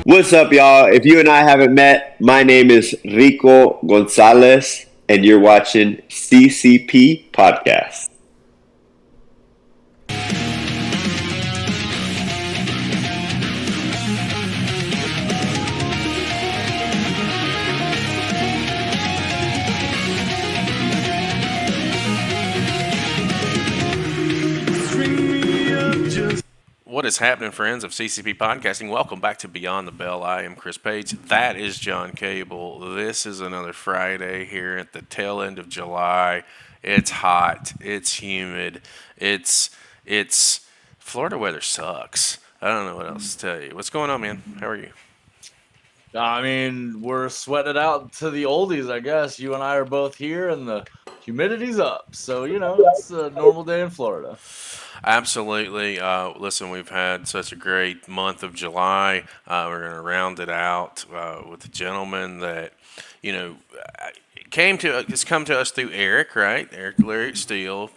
What's up, y'all? If you and I haven't met, my name is Rico Gonzalez, and you're watching CCP Podcast. What is happening, friends of CCP Podcasting? Welcome back to Beyond the Bell. I am Chris Page. That is John Cable. This is another Friday here at the tail end of July. It's hot. It's humid. It's Florida weather sucks. I don't know what else to tell you. What's going on, man? How are you? I mean, we're sweating it out to the oldies, I guess. You and I are both here, and the humidity's up. So, it's a normal day in Florida. Absolutely. Listen, we've had such a great month of July. We're going to round it out with a gentleman that, you know, has come to us through Eric, right? Eric Lyric Steele,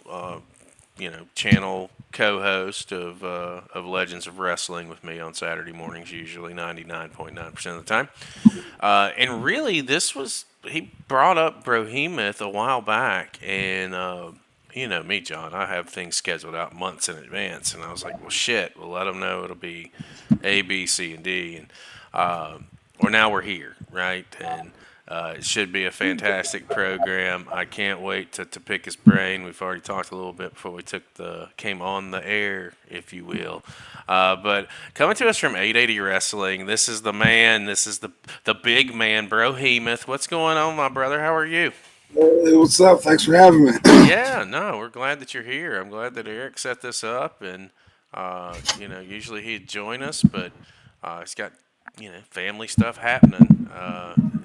channel co-host of Legends of Wrestling with me on Saturday mornings, usually 99.9% of the time. And really, he brought up Brohemoth a while back, and you know me, John. I have things scheduled out months in advance, and I was like, "Well, shit. We'll let them know it'll be A, B, C, and D." And well, now we're here, right? And it should be a fantastic program. I can't wait to pick his brain. We've already talked a little bit before we came on the air, if you will. But coming to us from 880 Wrestling, this is the man. This is the big man, Brohemoth. What's going on, my brother? How are you? Hey, what's up? Thanks for having me. Yeah, no, we're glad that you're here. I'm glad that Eric set this up, and usually he'd join us, but he's got family stuff happening.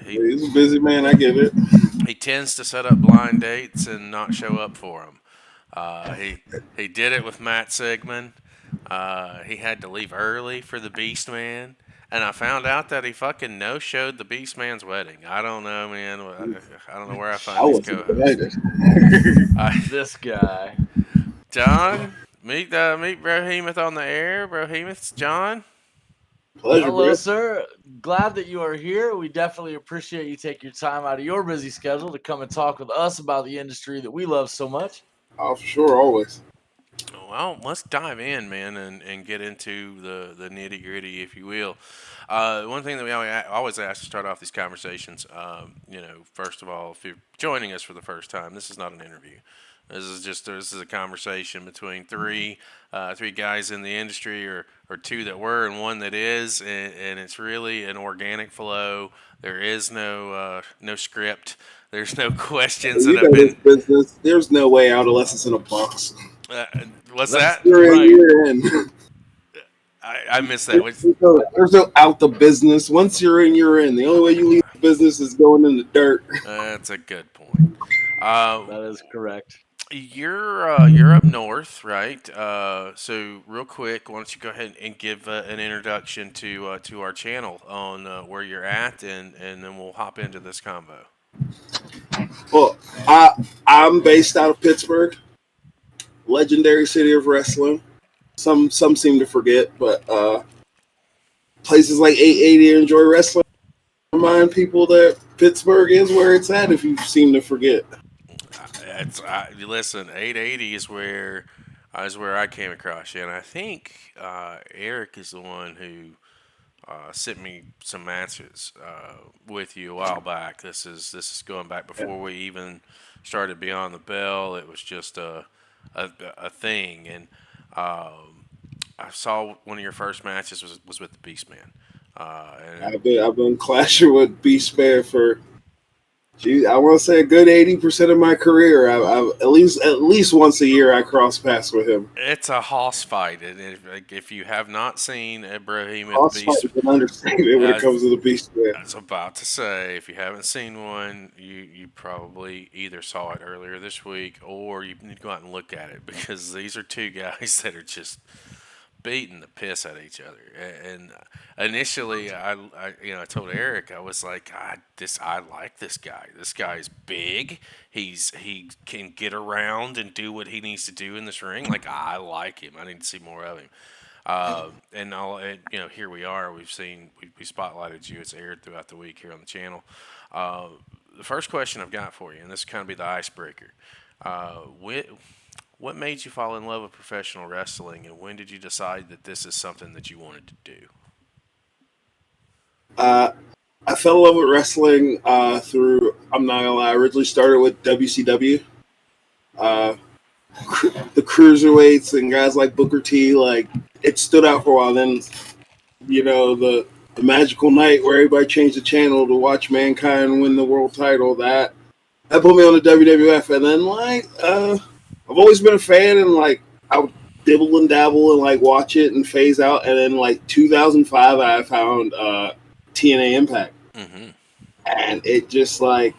He's a busy man. I get it. He tends to set up blind dates and not show up for them. He did it with Matt Sigmund. He had to leave early for the Beastman. And I found out that he fucking no-showed the Beastman's wedding. I don't know, man. I don't know where I I find these wasn't co-hosts. invited. This guy. John, meet Brohemoth on the air. Brohemoth's John. Pleasure, Hello, bro. sir. Glad that you are here. We definitely appreciate you taking your time out of your busy schedule to come and talk with us about the industry that we love so much. Oh, for sure, always. Well, let's dive in, man, and get into the nitty gritty, if you will. One thing that we always ask to start off these conversations, first of all, if you're joining us for the first time, this is not an interview. This is a conversation between three guys in the industry, or two that were and one that is, and it's really an organic flow. There is no script. There's no questions that You have know this been. business. There's no way out unless it's in a box. Uh, what's That's that? You're in, right. you're in. I missed that. There's no out the business. Once you're in, you're in. The only way you leave the business is going in the dirt. That's a good point. That is correct. You're up north, right? So real quick, why don't you go ahead and give an introduction to our channel on where you're at, and then we'll hop into this combo. Well, I'm based out of Pittsburg, legendary city of wrestling. Some seem to forget, but places like 880 enjoy wrestling. Remind people that Pittsburgh is where it's at. If you seem to forget. Listen, 880 is where I came across you, and I think Eric is the one who sent me some matches with you a while back. This is going back before we even started Beyond the Bell. It was just a thing, and I saw one of your first matches was with the Beastman. And I've been clashing with Beastman for, I want to say a good 80% of my career. I've at least once a year I cross paths with him. it's a hoss fight, and if you have not seen a Brohemoth Cross fight Beast, is an understatement when it comes to the Beastman. I was about to say, if you haven't seen one, you probably either saw it earlier this week, or you need to go out and look at it, because these are two guys that are just beating the piss out of each other. And initially, I told Eric, I was like, I like this guy. This guy's big. He can get around and do what he needs to do in this ring. Like, I like him. I need to see more of him. And here we are. We spotlighted you. It's aired throughout the week here on the channel. The first question I've got for you, and this is kind of be the icebreaker. What made you fall in love with professional wrestling, and when did you decide that this is something that you wanted to do? I fell in love with wrestling through, I'm not gonna lie, I originally started with WCW. The cruiserweights and guys like Booker T, like, it stood out for a while. Then, the magical night where everybody changed the channel to watch Mankind win the world title, that put me on the WWF. And then, like, I've always been a fan, and, like, I would dibble and dabble and, like, watch it and phase out. And then, like, 2005, I found TNA Impact. Mm-hmm. And it just, like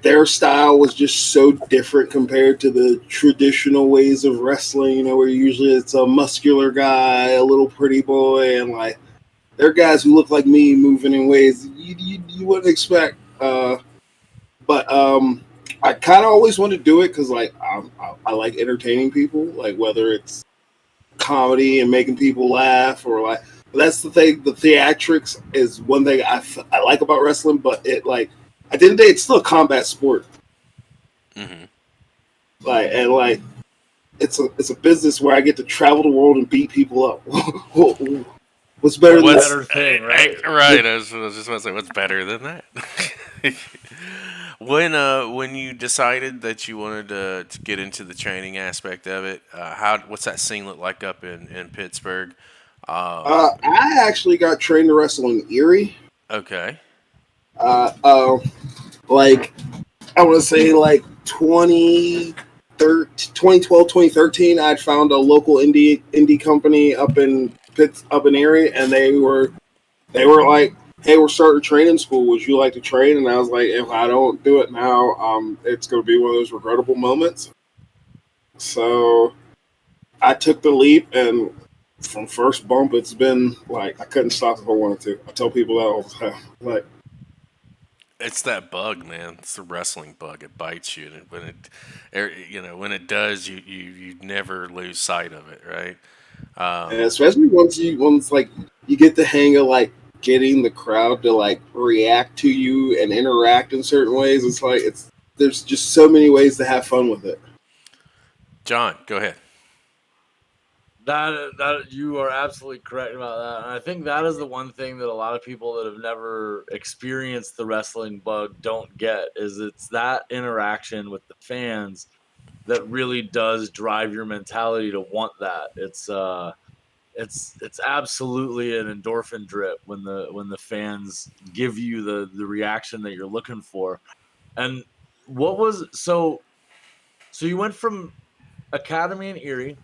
their style was just so different compared to the traditional ways of wrestling, where usually it's a muscular guy, a little pretty boy, and, like, they're guys who look like me moving in ways you wouldn't expect. But I kind of always wanted to do it because, like, I like entertaining people, like, whether it's comedy and making people laugh or, like, that's the thing. The theatrics is one thing I like about wrestling, but it, like, at the end of the day, it's still a combat sport. Mm-hmm. Like, it's a business where I get to travel the world and beat people up. What's better than that? Better thing, right? Right. I was just about to say, what's better than that? When you decided that you wanted to get into the training aspect of it, what's that scene look like up in Pittsburgh? I actually got trained to wrestle in Erie. Okay. Like, I want to say, like, 2012, 2013, I'd found a local indie company up in Erie, and they were like, "Hey, we're starting training school. Would you like to train?" And I was like, "If I don't do it now, it's going to be one of those regrettable moments." So I took the leap, and from first bump, it's been like I couldn't stop if I wanted to. I tell people that all the time. Like, it's that bug, man. It's the wrestling bug. It bites you, and when it does, you never lose sight of it, right? and especially once like you get the hang of, like, getting the crowd to, like, react to you and interact in certain ways. It's like there's just so many ways to have fun with it. John, go ahead. That you are absolutely correct about that. And I think that is the one thing that a lot of people that have never experienced the wrestling bug don't get, is it's that interaction with the fans that really does drive your mentality to want that. It's absolutely an endorphin drip when the fans give you the reaction that you're looking for. And so you went from Academy in Erie.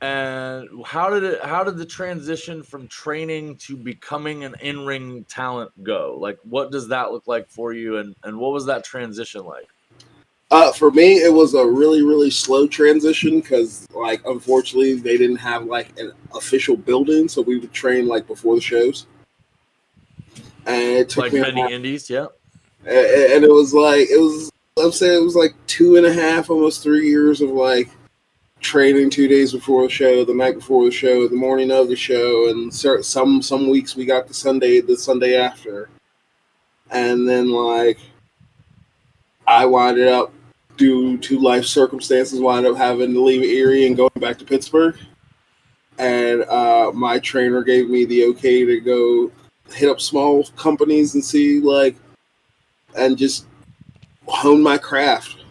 And how did the transition from training to becoming an in-ring talent go? Like, what does that look like for you, and what was that transition like? For me, it was a really, really slow transition because, like, unfortunately, they didn't have, like, an official building, so we would train, like, before the shows. And it took like me many indies, yeah. And it was like I'm saying it was like 2.5, almost 3 years of, like, training 2 days before the show, the night before the show, the morning of the show, and some weeks we got the Sunday after, and then, like, I winded up, due to life circumstances, wound up having to leave Erie and going back to Pittsburgh, and my trainer gave me the okay to go hit up small companies and see, like, and just hone my craft.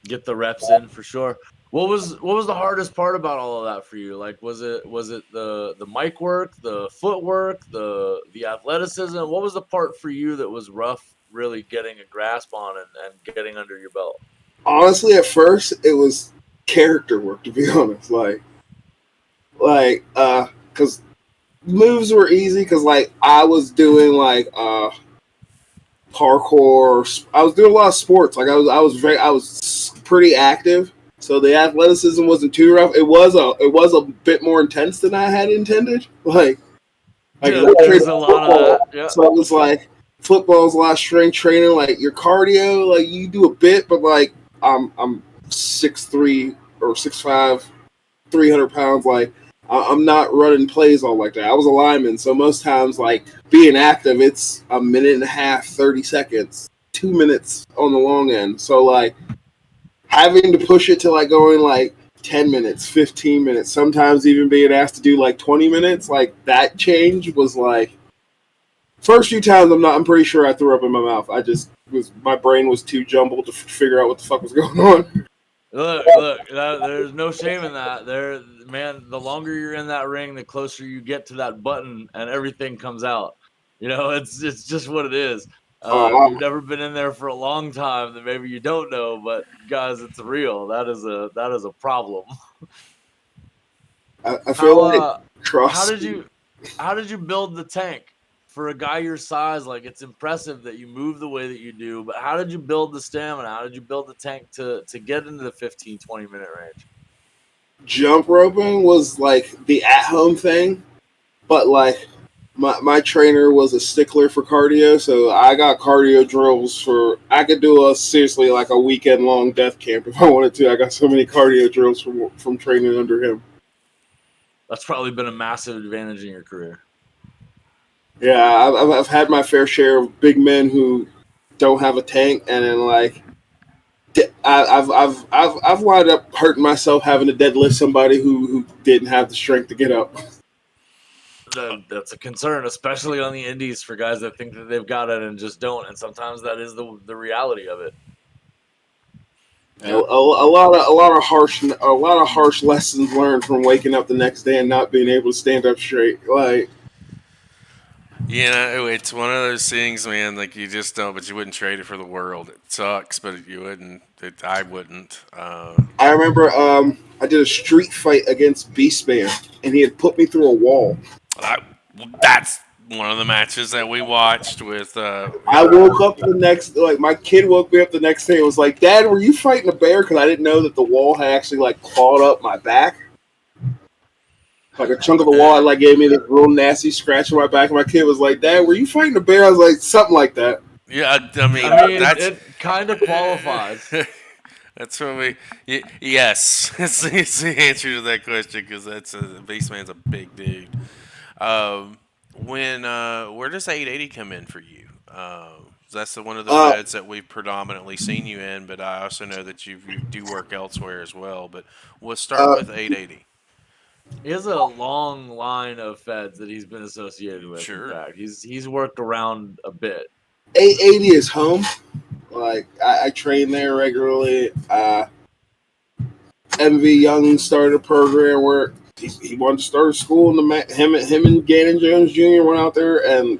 Get the reps in for sure. What was the hardest part about all of that for you? Like, was it the mic work, the footwork, the athleticism? What was the part for you that was rough, really getting a grasp on and getting under your belt? Honestly, at first it was character work, to be honest. Because moves were easy, because, like, I was doing, like, parkour. I was doing a lot of sports. Like, I was pretty active. So the athleticism wasn't too rough. It was a bit more intense than I had intended. Like yeah, there's a lot of that. Yeah. So it was like football's a lot of strength training. Like, your cardio, like, you do a bit, but, like, I'm 6'3" or 6'5", 300 pounds. Like, I'm not running plays all like that. I was a lineman, so most times, like, being active, it's a minute and a half, 30 seconds, 2 minutes on the long end. So, like, having to push it to, like, going, like, 10 minutes, 15 minutes, sometimes even being asked to do, like, 20 minutes, like, that change was, like, first few times, I'm pretty sure I threw up in my mouth. My brain was too jumbled to figure out what the fuck was going on. Look, there's no shame in that. Man, the longer you're in that ring, the closer you get to that button, and everything comes out. It's just what it is. If you've never been in there for a long time, then maybe you don't know. But guys, it's real. That is a problem. I feel like how did you build the tank? For a guy your size, like, it's impressive that you move the way that you do, but how did you build the stamina? How did you build the tank to get into the 15, 20-minute range? Jump roping was, like, the at-home thing, but, like, my trainer was a stickler for cardio, so I got cardio drills I could do seriously, like, a weekend-long death camp if I wanted to. I got so many cardio drills from training under him. That's probably been a massive advantage in your career. Yeah, I've had my fair share of big men who don't have a tank, and then, like, I've wound up hurting myself having to deadlift somebody who didn't have the strength to get up. That's a concern, especially on the indies, for guys that think that they've got it and just don't. And sometimes that is the reality of it. A lot of harsh lessons learned from waking up the next day and not being able to stand up straight. Like, it's one of those things, man. Like, you just don't, but you wouldn't trade it for the world. It sucks, but you wouldn't. I wouldn't. I remember I did a street fight against Beastman, and he had put me through a wall. That's one of the matches that we watched with. I woke up my kid woke me up the next day and was like, "Dad, were you fighting a bear?" Because I didn't know that the wall had actually, like, clawed up my back. Like, a chunk of the wall, like, gave me this real nasty scratch on my back. And my kid was like, "Dad, were you fighting a bear?" I was like, "Something like that." Yeah, I mean it kind of qualifies. That's what yes, it's the answer to that question, because Beastman's a big dude. Where does 880 come in for you? That's one of the feds that we've predominantly seen you in, but I also know that you do work elsewhere as well. But we'll start with 880. He has a long line of feds that he's been associated with. Sure. In fact, he's worked around a bit. 880 is home. Like, I train there regularly. MV Young started a program where he wanted to start a school, and him and Gannon Jones Jr. went out there and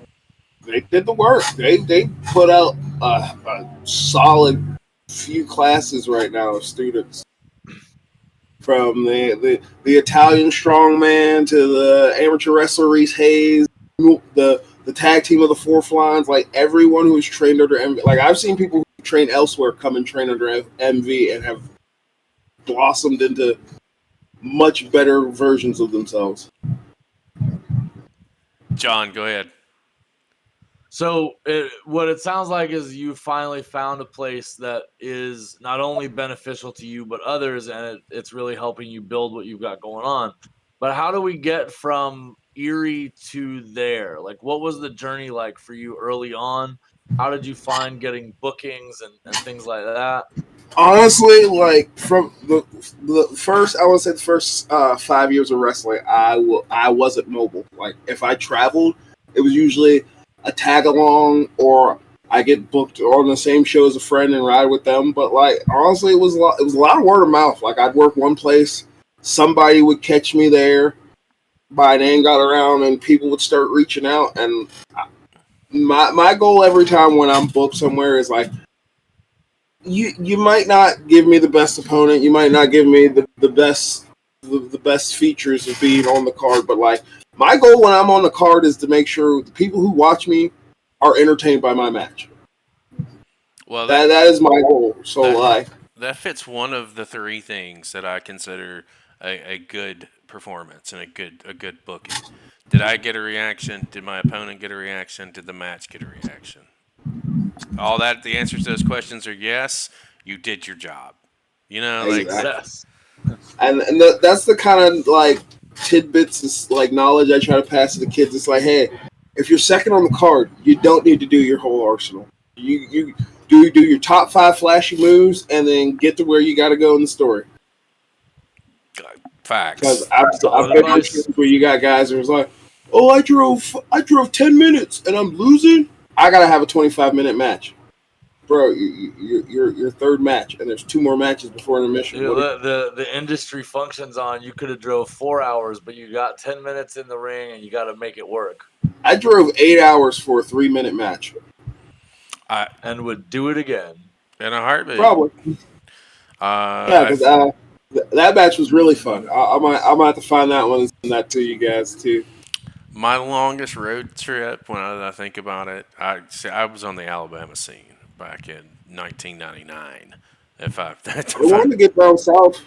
they did the work. They put out a solid few classes right now of students. From the Italian strongman to the amateur wrestler Reese Hayes, the tag team of the Fourth Lines, like, everyone who's trained under MV. Like, I've seen people who train elsewhere come and train under MV and have blossomed into much better versions of themselves. John, go ahead. So what it sounds like is you finally found a place that is not only beneficial to you but others, and it's really helping you build what you've got going on. But how do we get from Erie to there? Like, what was the journey like for you early on? How did you find getting bookings and things like that? Honestly, like, from the first, I would say the first 5 years of wrestling, I wasn't mobile. Like, if I traveled, it was usually a tag along, or I get booked on the same show as a friend and ride with them. But, like, honestly, it was a lot of word of mouth. Like, I'd work one place, somebody would catch me there, my name got around, and people would start reaching out. And my goal every time when I'm booked somewhere is, like, you might not give me the best opponent, you might not give me the best features of being on the card, but, like, my goal when I'm on the card is to make sure the people who watch me are entertained by my match. Well, that is my goal. So, that fits one of the three things that I consider a good performance and a good booking. Did I get a reaction? Did my opponent get a reaction? Did the match get a reaction? All that, the answers to those questions are yes. You did your job. Exactly. And that's the kind of, like, tidbits of like knowledge I try to pass to the kids. It's like, hey, if you're second on the card, you don't need to do your whole arsenal. You do your top 5 flashy moves and then get to where you got to go in the story. Facts. Because I've been on teams where you got guys who's like, oh, I drove 10 minutes and I'm losing. I gotta have a 25-minute match, bro. Your third match, and there's 2 more matches before intermission. The industry functions on you could have drove 4 hours, but you got 10 minutes in the ring, and you got to make it work. I drove 8 hours for a 3-minute match, and would do it again in a heartbeat. Probably. Yeah, because that match was really fun. I might have to find that one and send that to you guys too. My longest road trip, when I think about it, I was on the Alabama scene back in 1999. I wanted to get down south.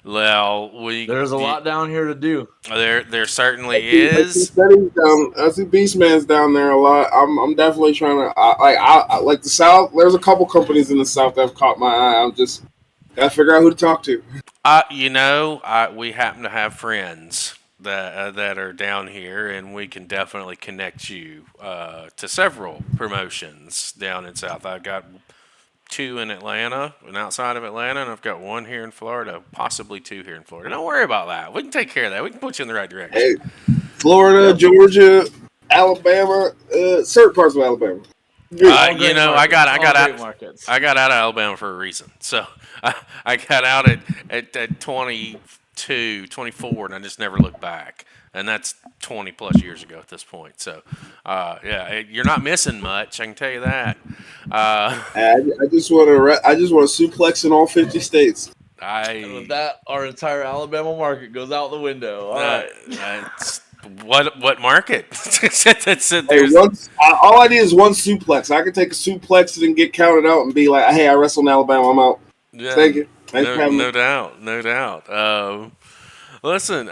Well, there's a lot down here to do. There certainly is. I see Beastman's down there a lot. I'm definitely trying to. I like the South. There's a couple companies in the South that have caught my eye. I'm just gotta figure out who to talk to. We happen to have friends that are down here, and we can definitely connect you to several promotions down in South. I've got 2 in Atlanta and outside of Atlanta, and I've got 1 here in Florida, possibly 2 here in Florida. Don't worry about that. We can take care of that. We can put you in the right direction. Hey, Florida, Georgia, Alabama, certain parts of Alabama. I got out of Alabama for a reason. So I got out at 22, 24, and I just never looked back. And that's 20 plus years ago at this point. So, you're not missing much. I can tell you that. I just want to suplex in all 50 states. And with that, our entire Alabama market goes out the window. All right. What market? All I need is one suplex. I can take a suplex and get counted out and be like, "Hey, I wrestled in Alabama. I'm out." Yeah, thank you. No doubt. Listen,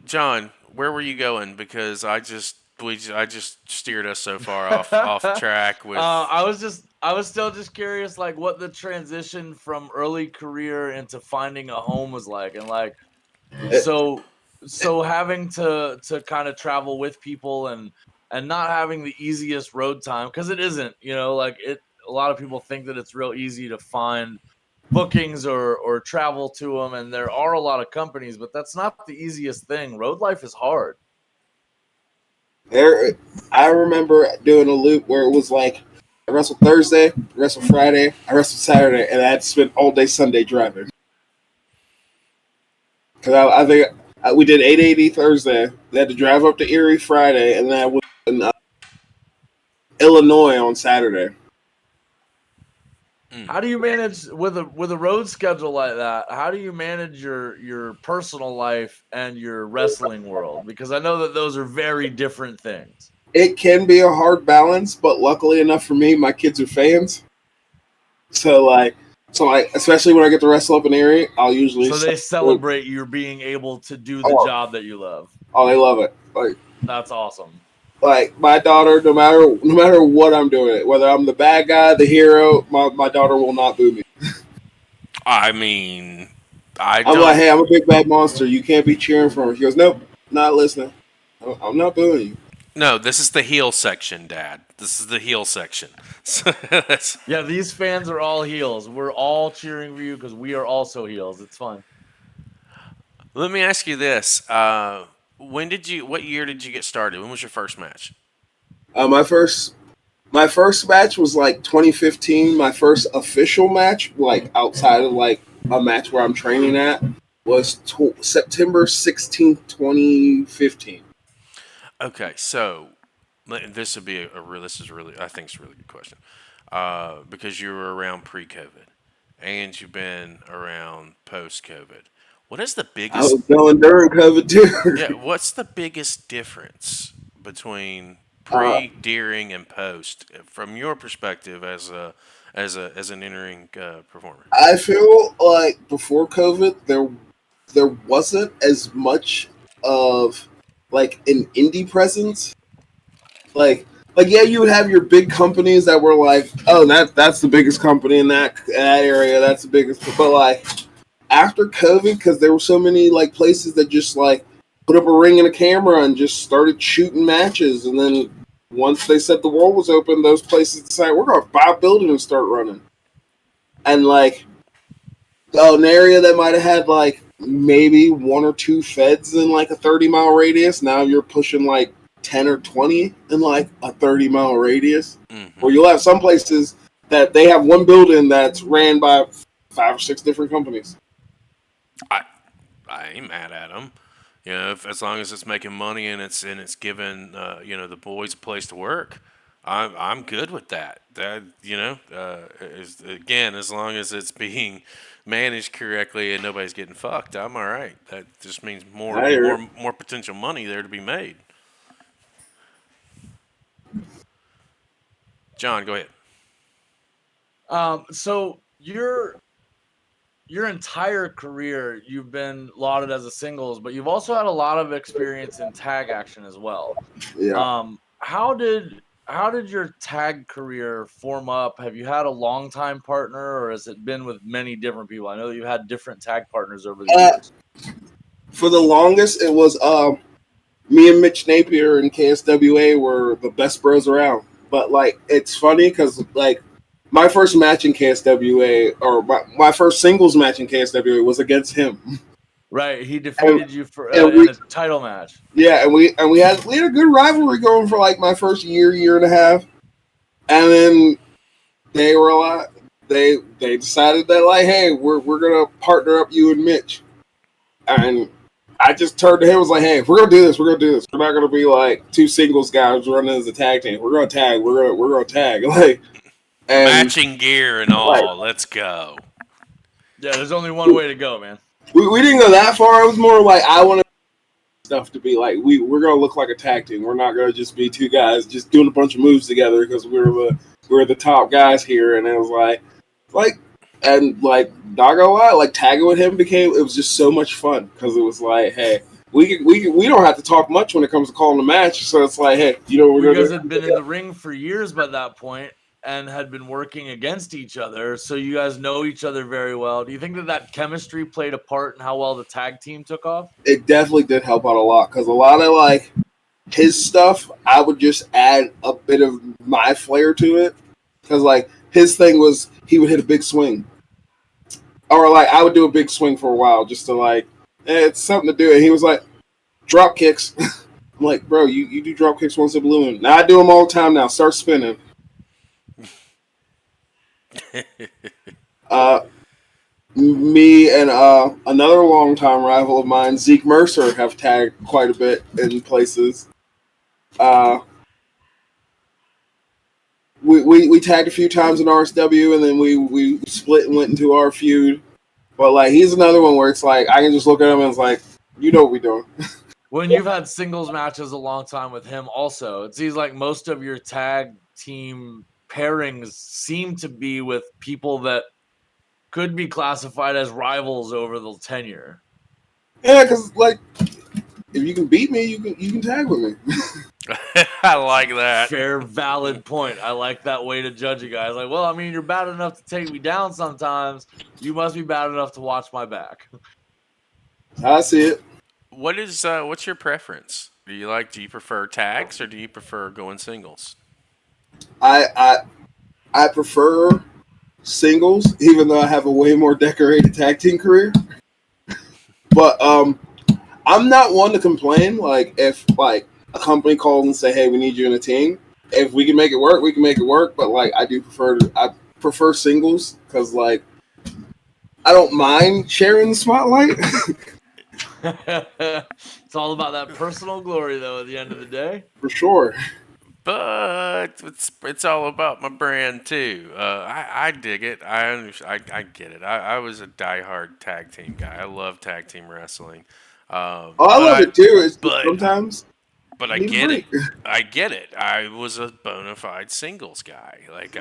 John, where were you going? Because I just steered us so far off track with. I was still just curious, like what the transition from early career into finding a home was like, and like so having to kind of travel with people and not having the easiest road time, because it isn't, like a lot of people think that it's real easy to find bookings or travel to them, and there are a lot of companies, but that's not the easiest thing. Road life is hard. I remember doing a loop where it was like I wrestled Thursday, I wrestled Friday, I wrestled Saturday, and I had to spend all day Sunday driving. Because I think we did 880 Thursday. They had to drive up to Erie Friday, and then I was in Illinois on Saturday. How do you manage with a road schedule like that? How do you manage your personal life and your wrestling world? Because I know that those are very different things. It can be a hard balance, but luckily enough for me, my kids are fans. So especially when I get to wrestle up in Erie, I'll usually. So they celebrate you being able to do the job that you love. Oh, they love it. That's awesome. Like my daughter, no matter what I'm doing, whether I'm the bad guy, the hero, my daughter will not boo me. I mean, I'm like, hey, I'm a big bad monster. You can't be cheering for me. She goes, nope, not listening. I'm not booing you. No, this is the heel section, Dad. This is the heel section. Yeah, these fans are all heels. We're all cheering for you because we are also heels. It's fun. Let me ask you this. What year did you get started? When was your first match? My first match was like 2015. My first official match, like outside of like a match where I'm training at, was September 16th, 2015. Okay, so this would be this is really, I think it's a really good question, because you were around pre-COVID and you've been around post-COVID. What is the biggest? I was going during COVID too. Yeah, what's the biggest difference between pre, during, and post from your perspective as an in-ring performer? I feel like before COVID, there wasn't as much of like an indie presence. Like yeah, you would have your big companies that were like, oh, that's the biggest company in that area. That's the biggest, but like. After COVID, because there were so many like places that just like put up a ring and a camera and just started shooting matches. And then once they said the world was open, those places decided we're going to buy a building and start running. And like, an area that might have had like maybe 1 or 2 feds in like a 30-mile radius, now you're pushing like 10 or 20 in like a 30-mile radius. Mm-hmm. Or you'll have some places that they have one building that's ran by 5 or 6 different companies. I ain't mad at them. You know, as long as it's making money and it's giving the boys a place to work, I'm good with that. That as long as it's being managed correctly and nobody's getting fucked, I'm all right. That just means more potential money there to be made. John, go ahead. So your entire career, you've been lauded as a singles, but you've also had a lot of experience in tag action as well. Yeah. How did your tag career form up? Have you had a longtime partner, or has it been with many different people? I know that you had different tag partners over the years. For the longest, it was me and Mitch Napier and KSWA were the best bros around. But like, it's funny because like, my first match in KSWA, or my first singles match in KSWA, was against him. Right, he defeated you for in a title match. Yeah, and we had a good rivalry going for like my first year and a half, and then they were they decided that like, hey, we're gonna partner up you and Mitch, and I just turned to him and was like, hey, if we're gonna do this, we're gonna do this. We're not gonna be like 2 singles guys running as a tag team. We're gonna tag. We're gonna tag like. And matching gear and all. Like, let's go. Yeah, there's only one way to go, man. We didn't go that far. It was more like I wanted stuff to be like we're gonna look like a tag team. We're not gonna just be 2 guys just doing a bunch of moves together because we're the top guys here. And it was like not gonna lie, like tagging with him it was just so much fun because it was like, hey, we don't have to talk much when it comes to calling a match. So it's like, hey, you guys had been in the ring for years by that point and had been working against each other, so you guys know each other very well. Do you think that chemistry played a part in how well the tag team took off? It definitely did help out a lot because a lot of like his stuff, I would just add a bit of my flair to it because like his thing was he would hit a big swing, or like I would do a big swing for a while just to like, it's something to do. And he was like, drop kicks. I'm like, bro, you do drop kicks once a balloon. Now I do them all the time now. Start spinning. Me and another longtime rival of mine, Zeke Mercer, have tagged quite a bit in places. We tagged a few times in RSW, and then we split and went into our feud. But like, he's another one where it's like I can just look at him and it's like, you know what we're doing. When you've had singles matches a long time with him, also, it seems like most of your tag team pairings seem to be with people that could be classified as rivals over the tenure. Yeah, because like, if you can beat me, you can tag with me. I like that. Fair, valid point. I like that way to judge a guy. Like, well, I mean, you're bad enough to take me down sometimes. You must be bad enough to watch my back. I see it. What's your preference? Do you prefer tags or do you prefer going singles? I prefer singles, even though I have a way more decorated tag team career. But I'm not one to complain. Like if like a company calls and say, "Hey, we need you in a team," if we can make it work, we can make it work. But like I prefer singles because like I don't mind sharing the spotlight. It's all about that personal glory, though. At the end of the day, For sure. But it's all about my brand too. I dig it. I get it. I was a diehard tag team guy. I love tag team wrestling. I love it too. Sometimes. But I get it. I get it. I was a bona fide singles guy. Like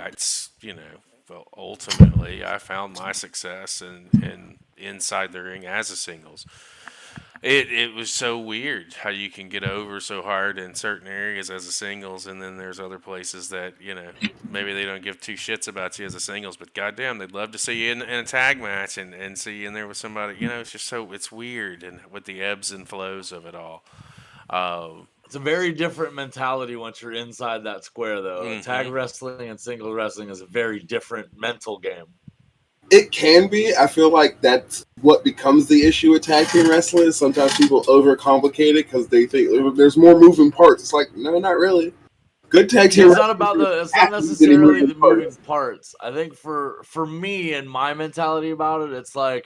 well, ultimately I found my success in inside the ring as a singles. It was so weird how you can get over so hard in certain areas as a singles, and then there's other places that maybe they don't give two shits about you as a singles, but goddamn, they'd love to see you in a tag match and see you in there with somebody. It's just it's weird and with the ebbs and flows of it all. It's a very different mentality once you're inside that square, though. Tag Mm-hmm. wrestling and singles wrestling is a very different mental game. It can be. I feel like that's what becomes the issue with tag team wrestling. Sometimes people overcomplicate it because they think there's more moving parts. It's like, no, not really. Good tag team. It's not about it's not necessarily the moving parts. I think for me and my mentality about it, it's like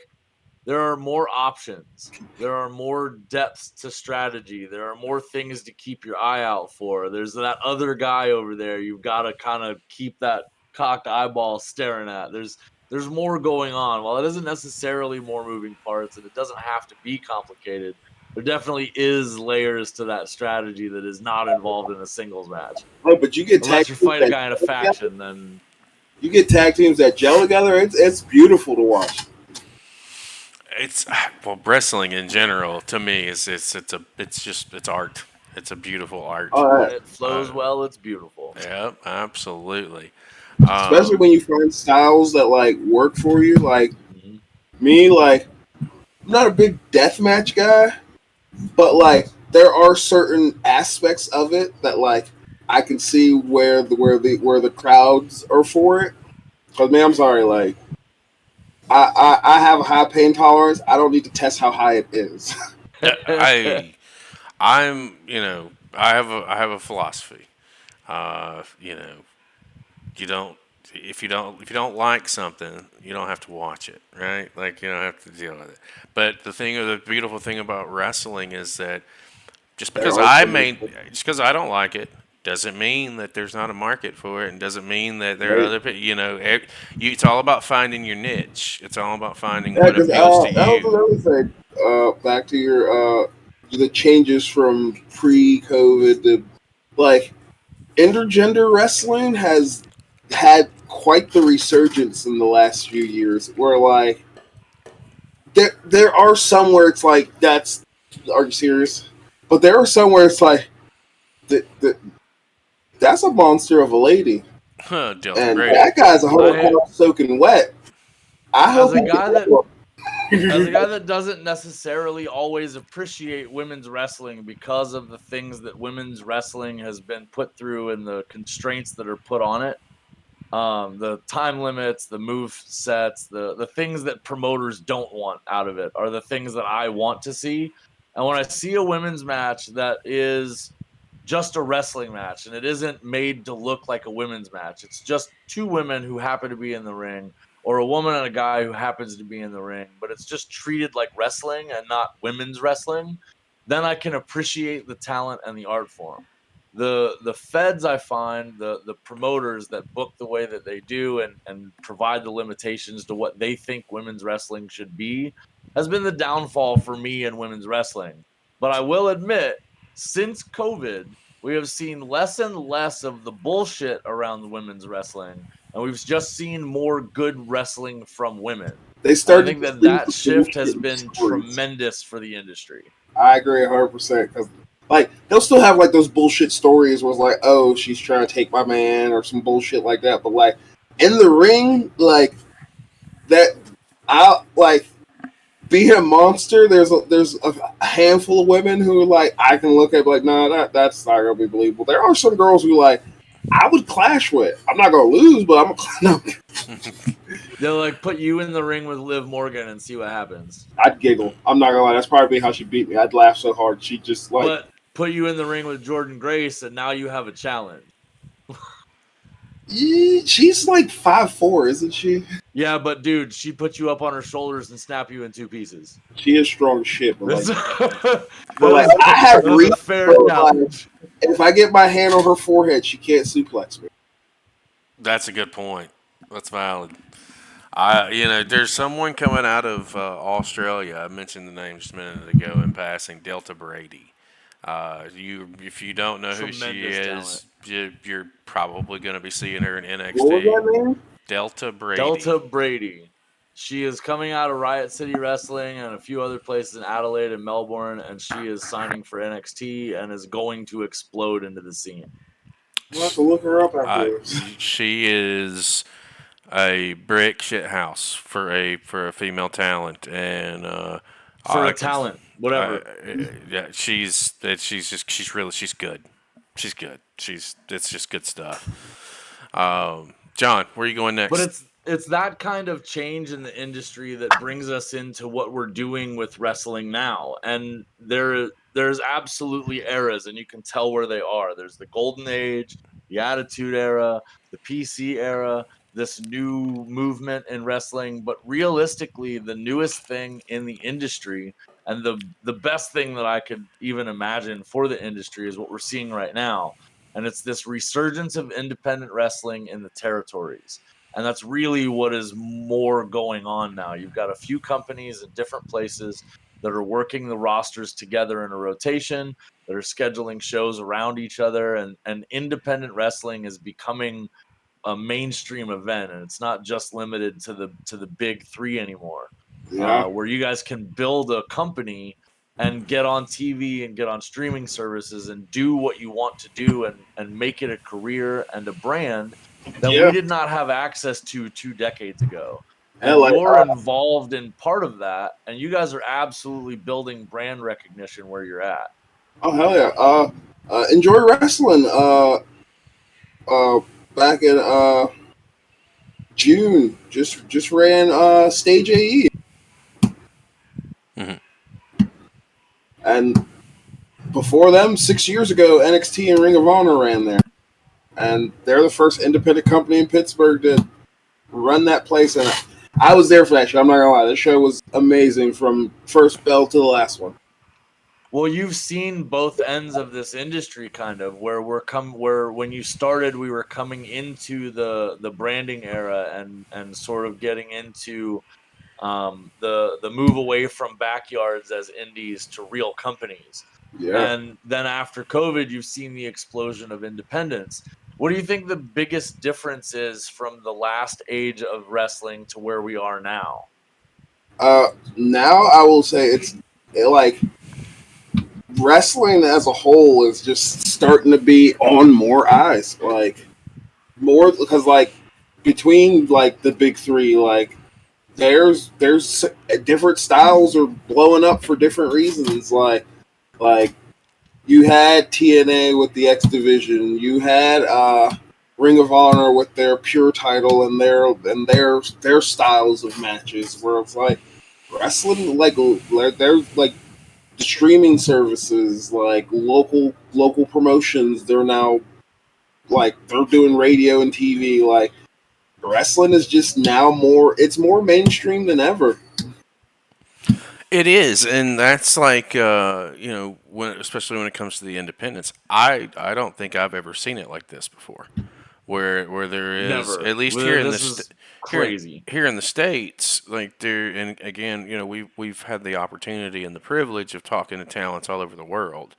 there are more options. There are more depths to strategy. There are more things to keep your eye out for. There's that other guy over there. You've got to kind of keep that cocked eyeball staring at. There's more going on. While it isn't necessarily more moving parts and it doesn't have to be complicated, there definitely is layers to that strategy that is not involved in a singles match. Oh, but you get unless you fight a guy in a faction, then you get tag teams that gel together. It's beautiful to watch. It's wrestling in general to me is it's art. It's a beautiful art. When it flows well, it's beautiful. Yep, absolutely. Especially when you find styles that like work for you. Like me, like I'm not a big deathmatch guy, but like there are certain aspects of it that like I can see where the crowds are for it. Cause man, I'm sorry, like I have a high pain tolerance. I don't need to test how high it is. I have a philosophy. You don't if you don't like something, you don't have to watch it, right? Like you don't have to deal with it. But the beautiful thing about wrestling is that just because I don't like it doesn't mean that there's not a market for it, and doesn't mean that there are other people. It's all about finding your niche. It's all about finding what appeals to that you. was another thing. Back to your the changes from pre-COVID to like intergender wrestling has had quite the resurgence in the last few years. Where like there are some where it's like are you serious? But there are some where it's like that's a monster of a lady. Delta And Brady. that guy's 100 pounds soaking wet. As a guy that doesn't necessarily always appreciate women's wrestling because of the things that women's wrestling has been put through and the constraints that are put on it, the time limits, the move sets, the things that promoters don't want out of it are the things that I want to see. And when I see a women's match that is just a wrestling match and it isn't made to look like a women's match, it's just two women who happen to be in the ring, or a woman and a guy who happens to be in the ring, but it's just treated like wrestling and not women's wrestling, then I can appreciate the talent and the art form. The feds, I find, the promoters that book the way that they do and provide the limitations to what they think women's wrestling should be, has been the downfall for me in women's wrestling. But I will admit, since COVID, we have seen less and less of the bullshit around women's wrestling, and we've just seen more good wrestling from women. I think that shift has been tremendous for the industry. I agree 100% because like they'll still have like those bullshit stories where it's like, oh, she's trying to take my man or some bullshit like that. But like in the ring, like that, I like being a monster. There's a handful of women who are like I can look at like, nah, that's not gonna be believable. There are some girls who like I would clash with. I'm not gonna lose, but I'm gonna. They'll like put you in the ring with Liv Morgan and see what happens. I'd giggle. I'm not gonna lie. That's probably how she beat me. I'd laugh so hard. She just like. But put you in the ring with Jordan Grace, and now you have a challenge. She's like 5'4", isn't she? Yeah, but dude, she put you up on her shoulders and snap you in two pieces. She is strong as shit. But like, I have a fair challenge. Like, if I get my hand on her forehead, she can't suplex me. That's a good point. That's valid. There's someone coming out of Australia. I mentioned the name just a minute ago in passing, Delta Brady. If you don't know who she is, you're probably going to be seeing her in NXT. What was that name? Delta Brady. Delta Brady. She is coming out of Riot City Wrestling and a few other places in Adelaide and Melbourne, and she is signing for NXT and is going to explode into the scene. I'll have to look her up after this. She is a brick shit house for a female talent, and For a talent, whatever. yeah, she's good. She's good. It's just good stuff. John, where are you going next? But it's that kind of change in the industry that brings us into what we're doing with wrestling now. And there's absolutely eras, and you can tell where they are. There's the golden age, the attitude era, the PC era, this new movement in wrestling. But realistically, the newest thing in the industry and the best thing that I could even imagine for the industry is what we're seeing right now. And it's this resurgence of independent wrestling in the territories. And that's really what is more going on now. You've got a few companies in different places that are working the rosters together in a rotation, that are scheduling shows around each other, and independent wrestling is becoming a mainstream event, and it's not just limited to the big three anymore. Yeah. Where you guys can build a company and get on TV and get on streaming services and do what you want to do and make it a career and a brand that we did not have access to 2 decades ago. And you're involved in part of that, and you guys are absolutely building brand recognition where you're at. Oh hell yeah! Enjoy wrestling. Back in June, just ran Stage AE, and before them, 6 years ago, NXT and Ring of Honor ran there, and they're the first independent company in Pittsburgh to run that place. And I was there for that show. I'm not gonna lie, the show was amazing from first bell to the last one. Well, you've seen both ends of this industry, kind of, where where when you started, we were coming into the branding era and sort of getting into the move away from backyards as indies to real companies. Yeah. And then after COVID, you've seen the explosion of independence. What do you think the biggest difference is from the last age of wrestling to where we are now? Now I will say it's like wrestling as a whole is just starting to be on more eyes, like more because like between like the big three, like there's different styles are blowing up for different reasons. Like you had TNA with the X Division, you had Ring of Honor with their pure title and their styles of matches, where it's like wrestling like there's like the streaming services, like local promotions. They're now like they're doing radio and TV. Like wrestling is just now it's more mainstream than ever. It is, and that's like especially when it comes to the independents. I don't think I've ever seen it like this before, where there is Never. at least Well, here in this is crazy. here in the States, like there, and again, we've had the opportunity and the privilege of talking to talents all over the world,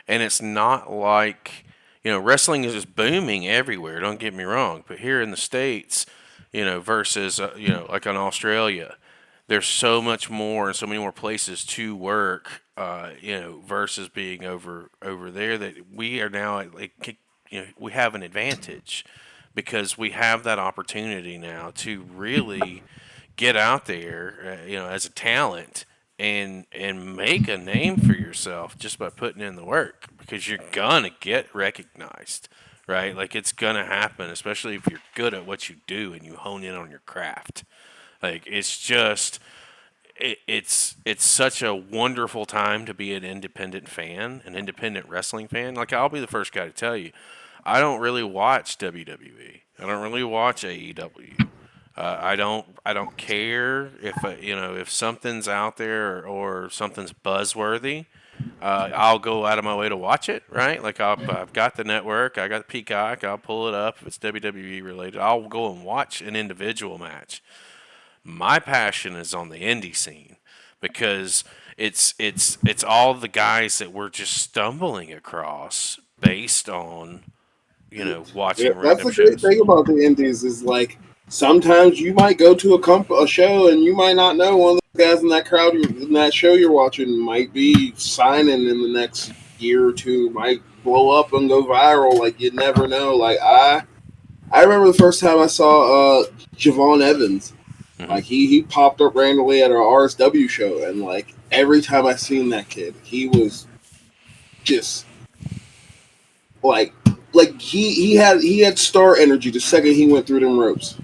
and it's not like wrestling is just booming everywhere. Don't get me wrong, but here in the States, versus like in Australia, there's so much more and so many more places to work, versus being over there, that we are now like, we have an advantage because we have that opportunity now to really get out there, as a talent and make a name for yourself just by putting in the work, because you're gonna get recognized, right? Like it's gonna happen, especially if you're good at what you do and you hone in on your craft. Like it's just it's such a wonderful time to be an independent fan, an independent wrestling fan. Like I'll be the first guy to tell you, I don't really watch WWE. I don't really watch AEW. I don't care if if something's out there or something's buzzworthy. I'll go out of my way to watch it, right? Like I've got the network, I got the Peacock. I'll pull it up if it's WWE related. I'll go and watch an individual match. My passion is on the indie scene because it's all the guys that we're just stumbling across based on watching Yeah, that's random the great shows. thing about the indies is like sometimes you might go to a show and you might not know one of the guys in that crowd in that show you're watching might be signing in the next year or two, might blow up and go viral. Like, you never know. Like, I remember the first time I saw Javon Evans. Like, he popped up randomly at our RSW show, and like every time I seen that kid, he was just like he had star energy the second he went through them ropes.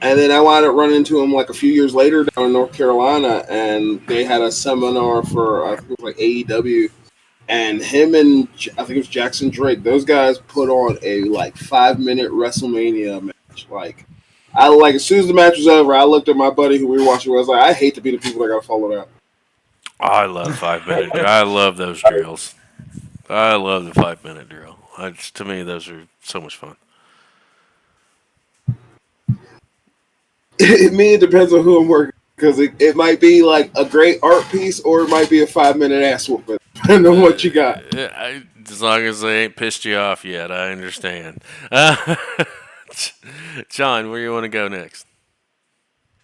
And then I wound up running into him like a few years later down in North Carolina, and they had a seminar for I think it was like AEW, and him and I think it was Jackson Drake. Those guys put on a like 5-minute WrestleMania match. Like, as soon as the match was over, I looked at my buddy who we were watching. I was like, I hate to be the people that got to follow that. I love 5-minute. I love those drills. I love the 5-minute drill. To me, those are so much fun. It depends on who I'm working, because it might be like a great art piece or it might be a 5-minute ass whooping, depending on what you got. As long as they ain't pissed you off yet, I understand. John, where you want to go next?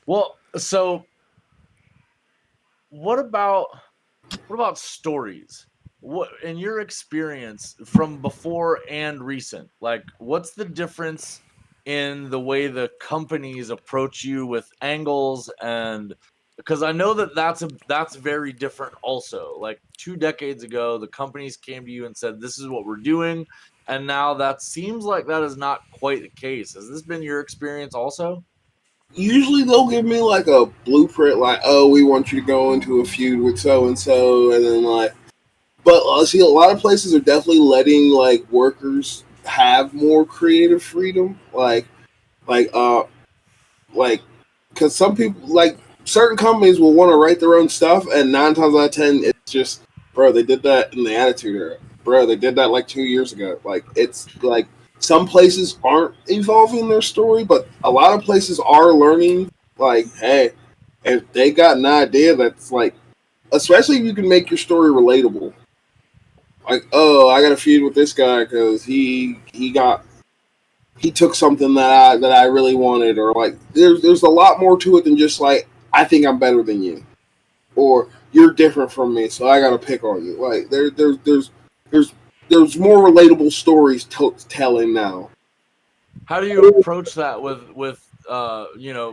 Well, so what about stories? What, in your experience from before and recent, like, what's the difference in the way the companies approach you with angles? And because I know that's very different also. Like 2 decades ago, the companies came to you and said, this is what we're doing. And now that seems like that is not quite the case. Has this been your experience also? Usually they'll give me like a blueprint, like, oh, we want you to go into a feud with so and so, and then like, but see, a lot of places are definitely letting like workers have more creative freedom, like, because some people, like, certain companies will want to write their own stuff, and 9 times out of 10, it's just, bro, they did that in the Attitude Era, bro, they did that like 2 years ago. Like, it's like, some places aren't evolving their story, but a lot of places are learning. Like, hey, if they got an idea that's like, especially if you can make your story relatable. Like, oh, I got a feud with this guy because he took something that I really wanted, or like, there's a lot more to it than just like, I think I'm better than you, or you're different from me, so I got to pick on you. Like, there's more relatable stories telling now. How do you approach that with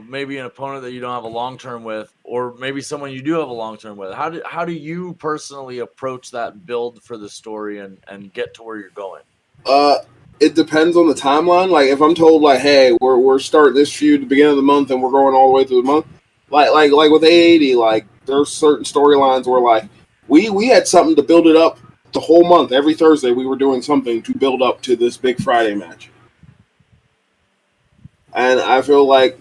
maybe an opponent that you don't have a long term with, or maybe someone you do have a long term with? How do you personally approach that build for the story and get to where you're going? It depends on the timeline. Like, if I'm told like, hey, we're starting this feud at the beginning of the month and we're going all the way through the month, like with A80, like, there's certain storylines where like we had something to build it up the whole month. Every Thursday we were doing something to build up to this big Friday match. And I feel like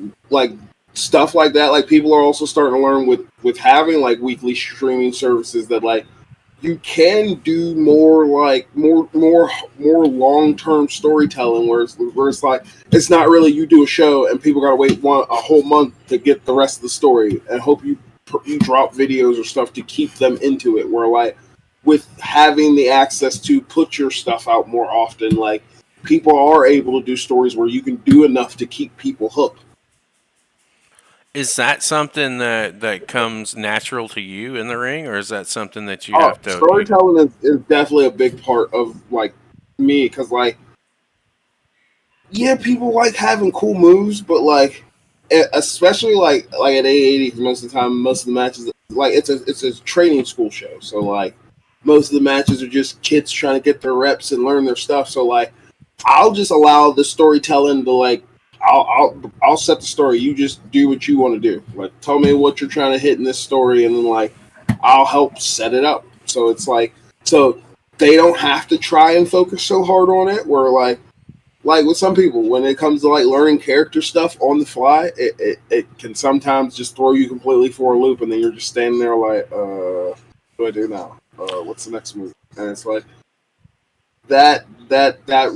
stuff like that, like, people are also starting to learn with having like weekly streaming services that like you can do more like more long term storytelling where it's like, it's not really you do a show and people gotta wait a whole month to get the rest of the story and hope you drop videos or stuff to keep them into it. Where like with having the access to put your stuff out more often, like, people are able to do stories where you can do enough to keep people hooked. Is that something that comes natural to you in the ring, or is that something that you have to... Storytelling is definitely a big part of like me, because like, yeah, people like having cool moves, but like, especially like at A80, most of the time, most of the matches, like, it's a training school show, so like most of the matches are just kids trying to get their reps and learn their stuff. So like, I'll just allow the storytelling to like, I'll set the story. You just do what you want to do. Like, tell me what you're trying to hit in this story, and then like, I'll help set it up. So it's like, so they don't have to try and focus so hard on it. Where like with some people, when it comes to like learning character stuff on the fly, it can sometimes just throw you completely for a loop, and then you're just standing there like, what do I do now? What's the next move? And it's like, that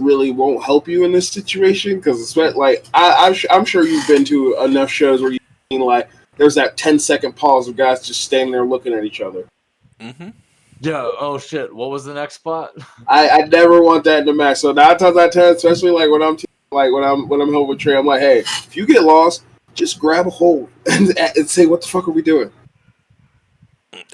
really won't help you in this situation, because like, I'm sure you've been to enough shows where you've seen like, there's that 10-second pause of guys just standing there looking at each other. Mm-hmm. Yeah. Oh shit. What was the next spot? I never want that in the match. So 9 times out of 10, especially like when I'm like when I'm home with Trey, I'm like, hey, if you get lost, just grab a hold and say, what the fuck are we doing?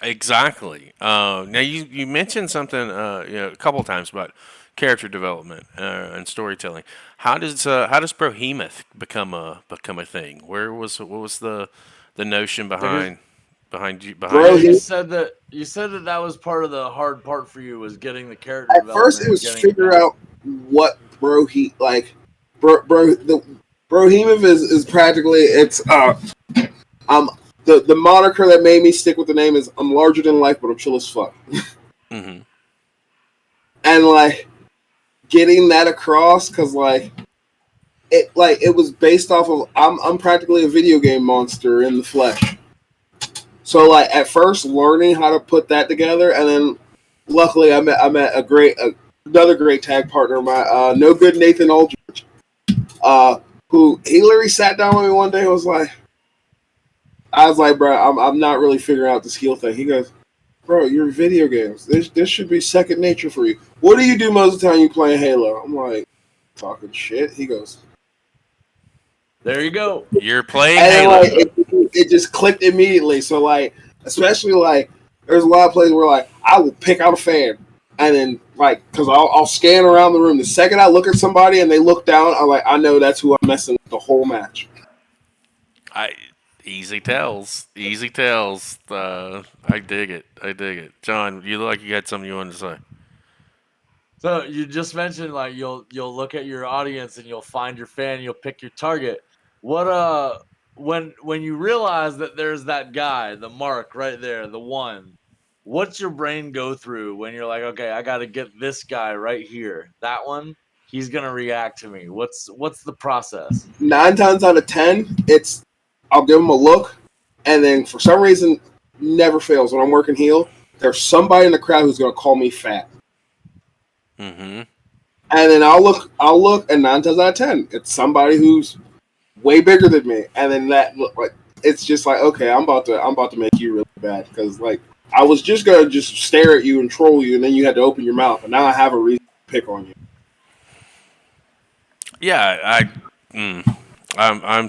Exactly. Now you mentioned something a couple times about character development and storytelling. How does Brohemoth become a thing? What was the notion behind Bro, it? You said that was part of the hard part for you was getting the character at first development it and was getting it figure down. out what the Brohemoth is practically I'm the moniker that made me stick with the name is I'm larger than life, but I'm chill as fuck. Hmm. And like getting that across because it was based off of I'm practically a video game monster in the flesh. So like at first learning how to put that together, and then luckily I met another great tag partner of mine, no good Nathan Aldridge, who he literally sat down with me one day and I was like, bro, I'm not really figuring out this heel thing. He goes, bro, you're video games. This should be second nature for you. What do you do most of the time you playing Halo? I'm like, talking shit. He goes, There you go. You're playing and then Halo. it just clicked immediately. So like, especially like, there's a lot of places where like I will pick out a fan, and then like, cause I'll scan around the room. The second I look at somebody and they look down, I'm like, I know that's who I'm messing with the whole match. I Easy tells. Easy tells. I dig it. I dig it. John, you look like you had something you wanted to say. So you just mentioned like you'll look at your audience and you'll find your fan, you'll pick your target. What when you realize that there's that guy, the mark right there, the one, what's your brain go through when you're like, okay, I got to get this guy right here. That one, he's going to react to me. What's the process? 9 times out of 10, it's I'll give them a look, and then for some reason, never fails when I'm working heel. There's somebody in the crowd who's gonna call me fat, Mm-hmm. and then I'll look, and 9 times out of 10, it's somebody who's way bigger than me, and then that look like it's just like okay, I'm about to make you really bad because like I was just gonna just stare at you and troll you, and then you had to open your mouth, and now I have a reason to pick on you. Yeah, I'm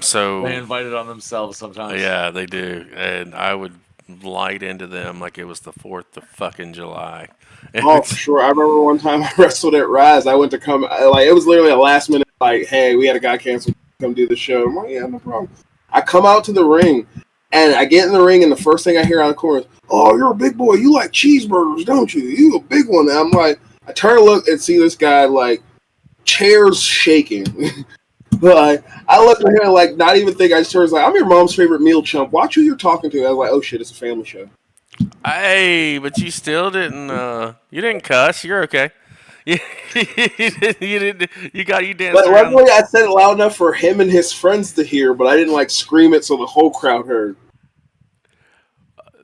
They so invite it on themselves sometimes. yeah, they do, and I would light into them like it was the 4th of fucking July. Oh, for sure. I remember one time I wrestled at Rise. I went to come, like, it was literally a last minute, like, hey, we had a guy cancel, come do the show. I'm like, yeah, no problem. I come out to the ring, and I get in the ring, and the first thing I hear out of the corner is, oh, you're a big boy. You like cheeseburgers, don't you? You a big one. And I'm like, I turn to look and see this guy, like, chairs shaking. Like, I look at him, like, not even think I just turns like, I'm your mom's favorite meal chump. Watch who you're talking to. I was like, oh, shit, it's a family show. Hey, but you still didn't. You didn't cuss. You're okay. You, you didn't. You danced But around. luckily, I said it loud enough for him and his friends to hear, but I didn't like scream it so the whole crowd heard.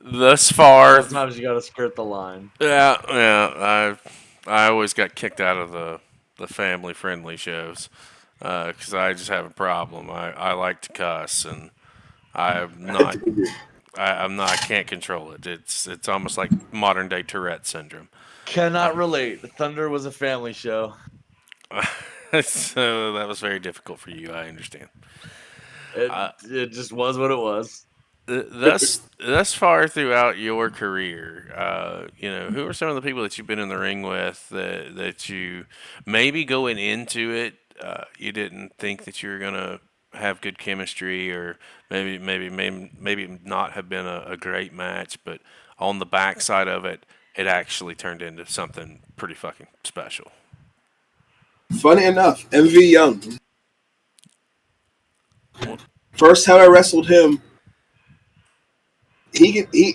Thus far, Sometimes you got to skirt the line. yeah. I always got kicked out of the family friendly shows because I just have a problem. I like to cuss and I'm not. I'm not. I can't control it. It's almost like modern day Tourette syndrome. Cannot relate. Thunder was a family show. So that was very difficult for you. I understand. It Uh, it just was what it was. thus far throughout your career, who are some of the people that you've been in the ring with that you maybe going into it, you didn't think that you were gonna have good chemistry, or maybe not have been a great match, but on the backside of it, it actually turned into something pretty fucking special. Funny enough, MV Young. Well, First time I wrestled him,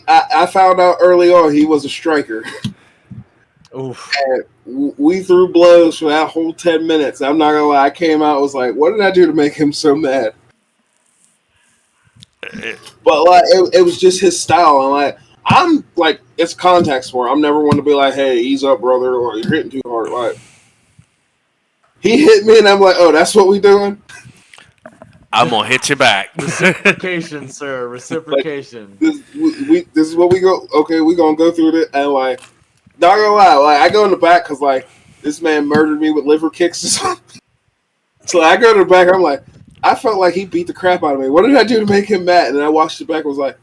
I found out early on he was a striker. Oof. And we threw blows for that whole 10 minutes. I'm not gonna lie, I came out was like, what did I do to make him so mad? it, But like, it was just his style, and like, I'm like, it's contact sport. I'm never one to be like, hey, ease up, brother, or you're hitting too hard. Like, he hit me, and I'm like, oh, that's what we doing. I'm gonna hit you back. Reciprocation, sir. Like, Reciprocation. this is what we go. Okay, we gonna go through this, and like, not gonna lie, like I go in the back because like this man murdered me with liver kicks or something. So I go to the back. I'm like, I felt like he beat the crap out of me. What did I do to make him mad? And I watched it back. I was like,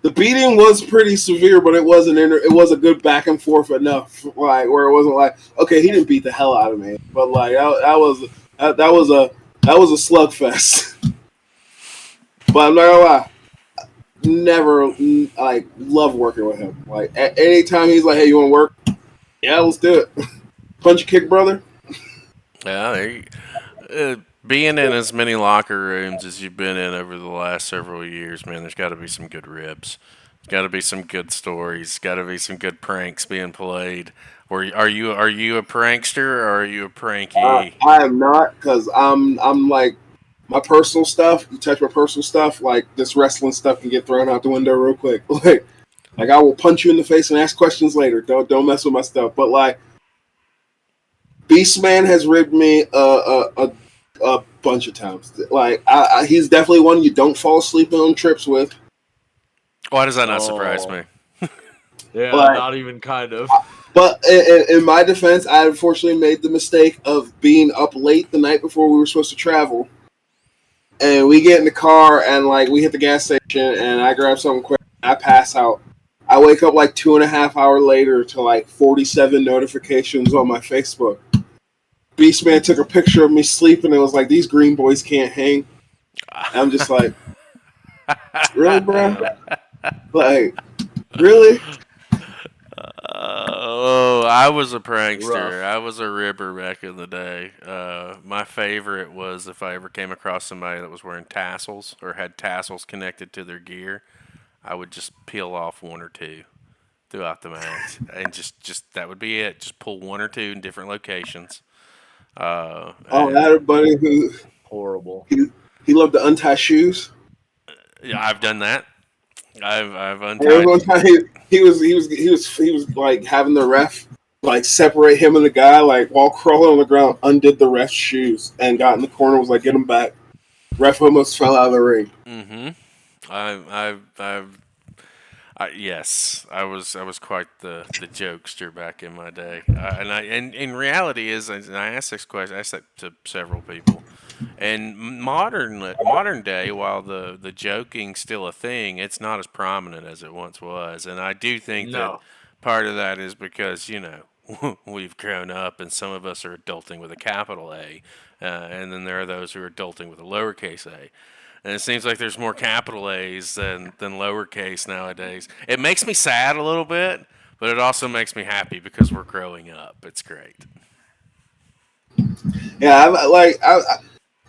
the beating was pretty severe, but it wasn't. It was a good back and forth enough, like where it wasn't like, okay, he didn't beat the hell out of me, but like that was a slugfest. But I'm not gonna lie, never like love working with him. Like anytime he's like, hey, you want to work? Yeah, let's do it. Punch a kick, brother. Yeah, being in as many locker rooms as you've been in over the last several years, man, there's got to be some good ribs. There's got to be some good stories. Got to be some good pranks being played. Or are you a prankster or are you a pranky? I am not, because I'm like my personal stuff. You touch my personal stuff, like this wrestling stuff can get thrown out the window real quick. Like I will punch you in the face and ask questions later. Don't mess with my stuff. But like Beastman has ribbed me a bunch of times. Like he's definitely one you don't fall asleep on trips with. Why does that not surprise me? Yeah, But- not even kind of. But in my defense, I unfortunately made the mistake of being up late the night before we were supposed to travel. And we get in the car and like we hit the gas station and I grab something quick. I pass out. I wake up like 2.5 hours later to like 47 notifications on my Facebook. Beastman took a picture of me sleeping and was like, "These green boys can't hang." I'm just like, really, bro? Like, really? Oh, I was a prankster. Rough. I was a ribber back in the day. My favorite was if I ever came across somebody that was wearing tassels or had tassels connected to their gear, I would just peel off one or two throughout the match, and just that would be it. Just pull one or two in different locations. I had a buddy who Horrible. he loved to untie shoes. Yeah, I've done that. I've And there was one untied. time he was like having the ref like separate him and the guy like while crawling on the ground, undid the ref's shoes and got in the corner, was like, "Get him back." Ref almost fell out of the ring. Mm-hmm. Yes, I was quite the jokester back in my day, and in reality is, and I asked this question, I asked that to several people, and modern day, while the joking's still a thing, it's not as prominent as it once was, and I do think that No. part of that is because we've grown up, and some of us are adulting with a capital A, and then there are those who are adulting with a lowercase a. And it seems like there's more capital A's than lowercase nowadays. It makes me sad a little bit, but it also makes me happy because we're growing up. It's great. Yeah,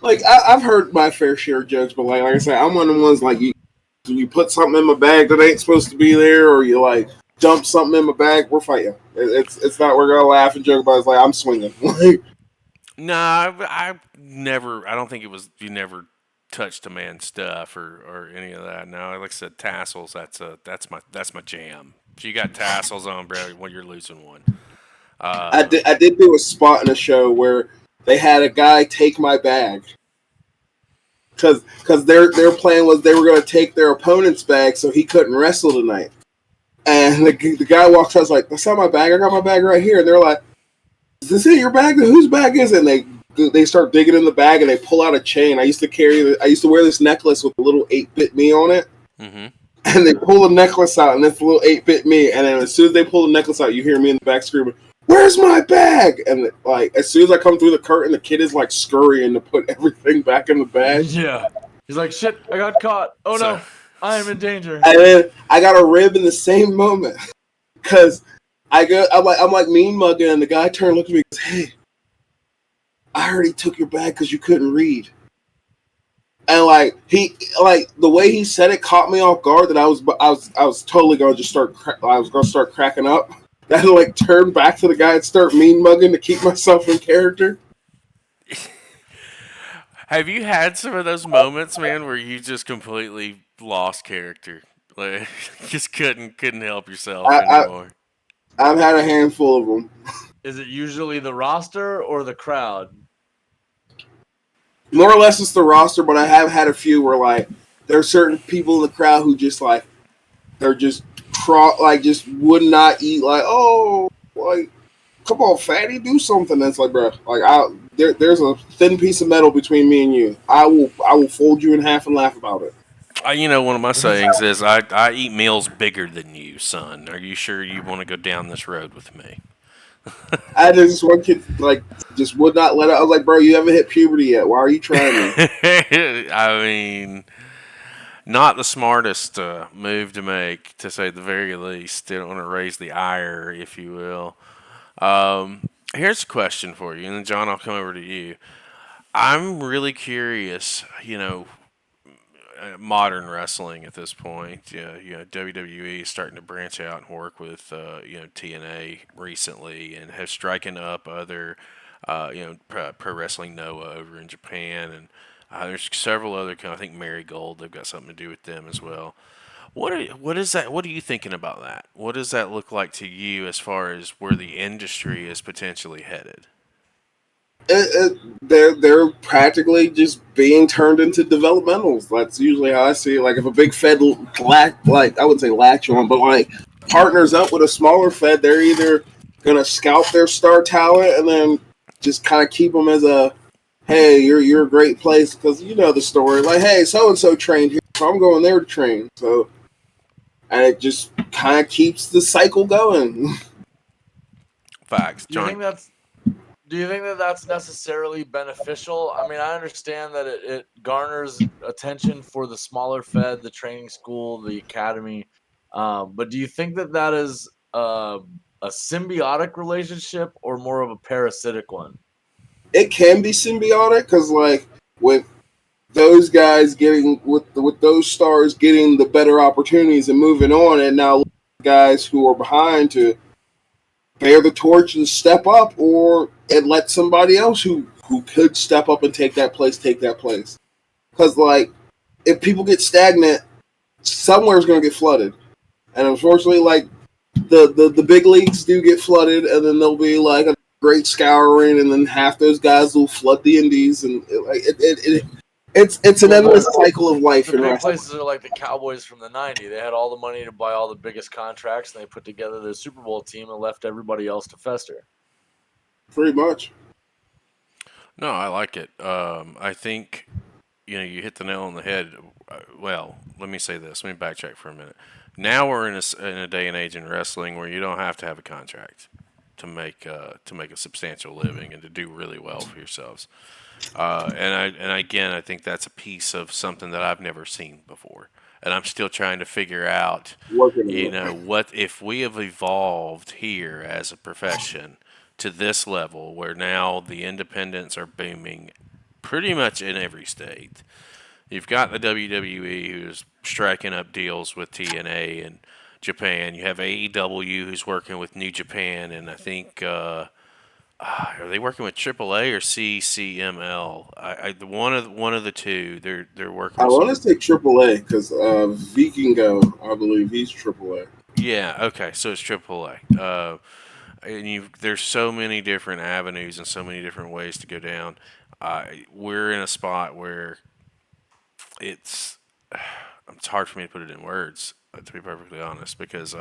I've heard my fair share of jokes, but like I said, I'm one of the ones like you put something in my bag that ain't supposed to be there, or you like dump something in my bag, we're fighting. It's not we're gonna laugh and joke about it. It's like I'm swinging. No, I never. I don't think it was. You never touched a man's stuff or any of that. No, like I said, tassels. That's my jam. If you got tassels on, bro, well, you're losing one. I did do a spot in a show where they had a guy take my bag because their plan was they were going to take their opponent's bag so he couldn't wrestle tonight. And the guy walks out, was like, "That's not my bag. I got my bag right here." And they're like, "Is this it? Your bag? Whose bag is it?" And they start digging in the bag and they pull out a chain. I used to wear this necklace with a little 8-bit me on it. Mm-hmm. And they pull the necklace out and it's a little 8-bit me. And then as soon as they pull the necklace out, you hear me in the back screaming, "Where's my bag?" And like as soon as I come through the curtain, the kid is like scurrying to put everything back in the bag. Yeah. He's like, "Shit, I got caught. Oh no, I am in danger." And then I got a rib in the same moment. Cause I'm like mean mugging and the guy turned and looked at me and goes, "Hey, I already took your bag because you couldn't read." And like the way he said it caught me off guard. That I was totally gonna just start cracking up. I had to like turn back to the guy and start mean mugging to keep myself in character. Have you had some of those moments, man, where you just completely lost character, like just couldn't help yourself anymore? I've had a handful of them. Is it usually the roster or the crowd? More or less, it's the roster, but I have had a few where like there are certain people in the crowd who just like they're just just would not eat, like, oh, like come on, fatty, do something. That's like, bro, like there's a thin piece of metal between me and you. I will fold you in half and laugh about it. One of my sayings is, I eat meals bigger than you, son. Are you sure you want to go down this road with me? I just one kid like just would not let it. I was like, bro, you haven't hit puberty yet. Why are you trying me? I mean, not the smartest move to make, to say the very least. They don't want to raise the ire, if you will. Here's a question for you, and then John, I'll come over to you. I'm really curious, modern wrestling at this point. WWE is starting to branch out and work with TNA recently, and have striken up other Pro Wrestling Noah over in Japan, and there's several other I think Marigold, they've got something to do with them as well. What is that? What are you thinking about that? What does that look like to you as far as where the industry is potentially headed? They're practically just being turned into developmentals. That's usually how I see it. Like if a big fed like I wouldn't say latch on, but like partners up with a smaller fed, they're either gonna scout their star talent and then just kind of keep them as a, hey, you're a great place because you know the story. Like, hey, so and so trained here, so I'm going there to train. So, and it just kind of keeps the cycle going. Facts, Do you John. think that's necessarily beneficial? I mean, I understand that it garners attention for the smaller fed, the training school, the academy, but do you think that is a symbiotic relationship or more of a parasitic one? It can be symbiotic because, like, with those guys getting with those stars getting the better opportunities and moving on, and now guys who are behind to bear the torch and step up, or and let somebody else who could step up and take that place. Because like if people get stagnant, somewhere's going to get flooded, and unfortunately, like the big leagues do get flooded, and then there'll be like a great scouring, and then half those guys will flood the indies, and it's an endless cycle of life. The big places are like the Cowboys from the '90s. They had all the money to buy all the biggest contracts, and they put together their Super Bowl team and left everybody else to fester. Pretty much. No, I like it. I think you hit the nail on the head. Well, let me say this. Let me backtrack for a minute. Now we're in a day and age in wrestling where you don't have to have a contract to make a substantial living and to do really well for yourselves. Again, I think that's a piece of something that I've never seen before, and I'm still trying to figure out, what if we have evolved here as a profession to this level where now the independents are booming pretty much in every state. You've got the WWE who's striking up deals with TNA and Japan. You have AEW who's working with New Japan, and I think are they working with AAA or CCML? One of the two. They're working. I want to say AAA because Vikingo, I believe he's AAA. Yeah. Okay. So it's AAA. And there's so many different avenues and so many different ways to go down. We're in a spot where it's hard for me to put it in words, to be perfectly honest, because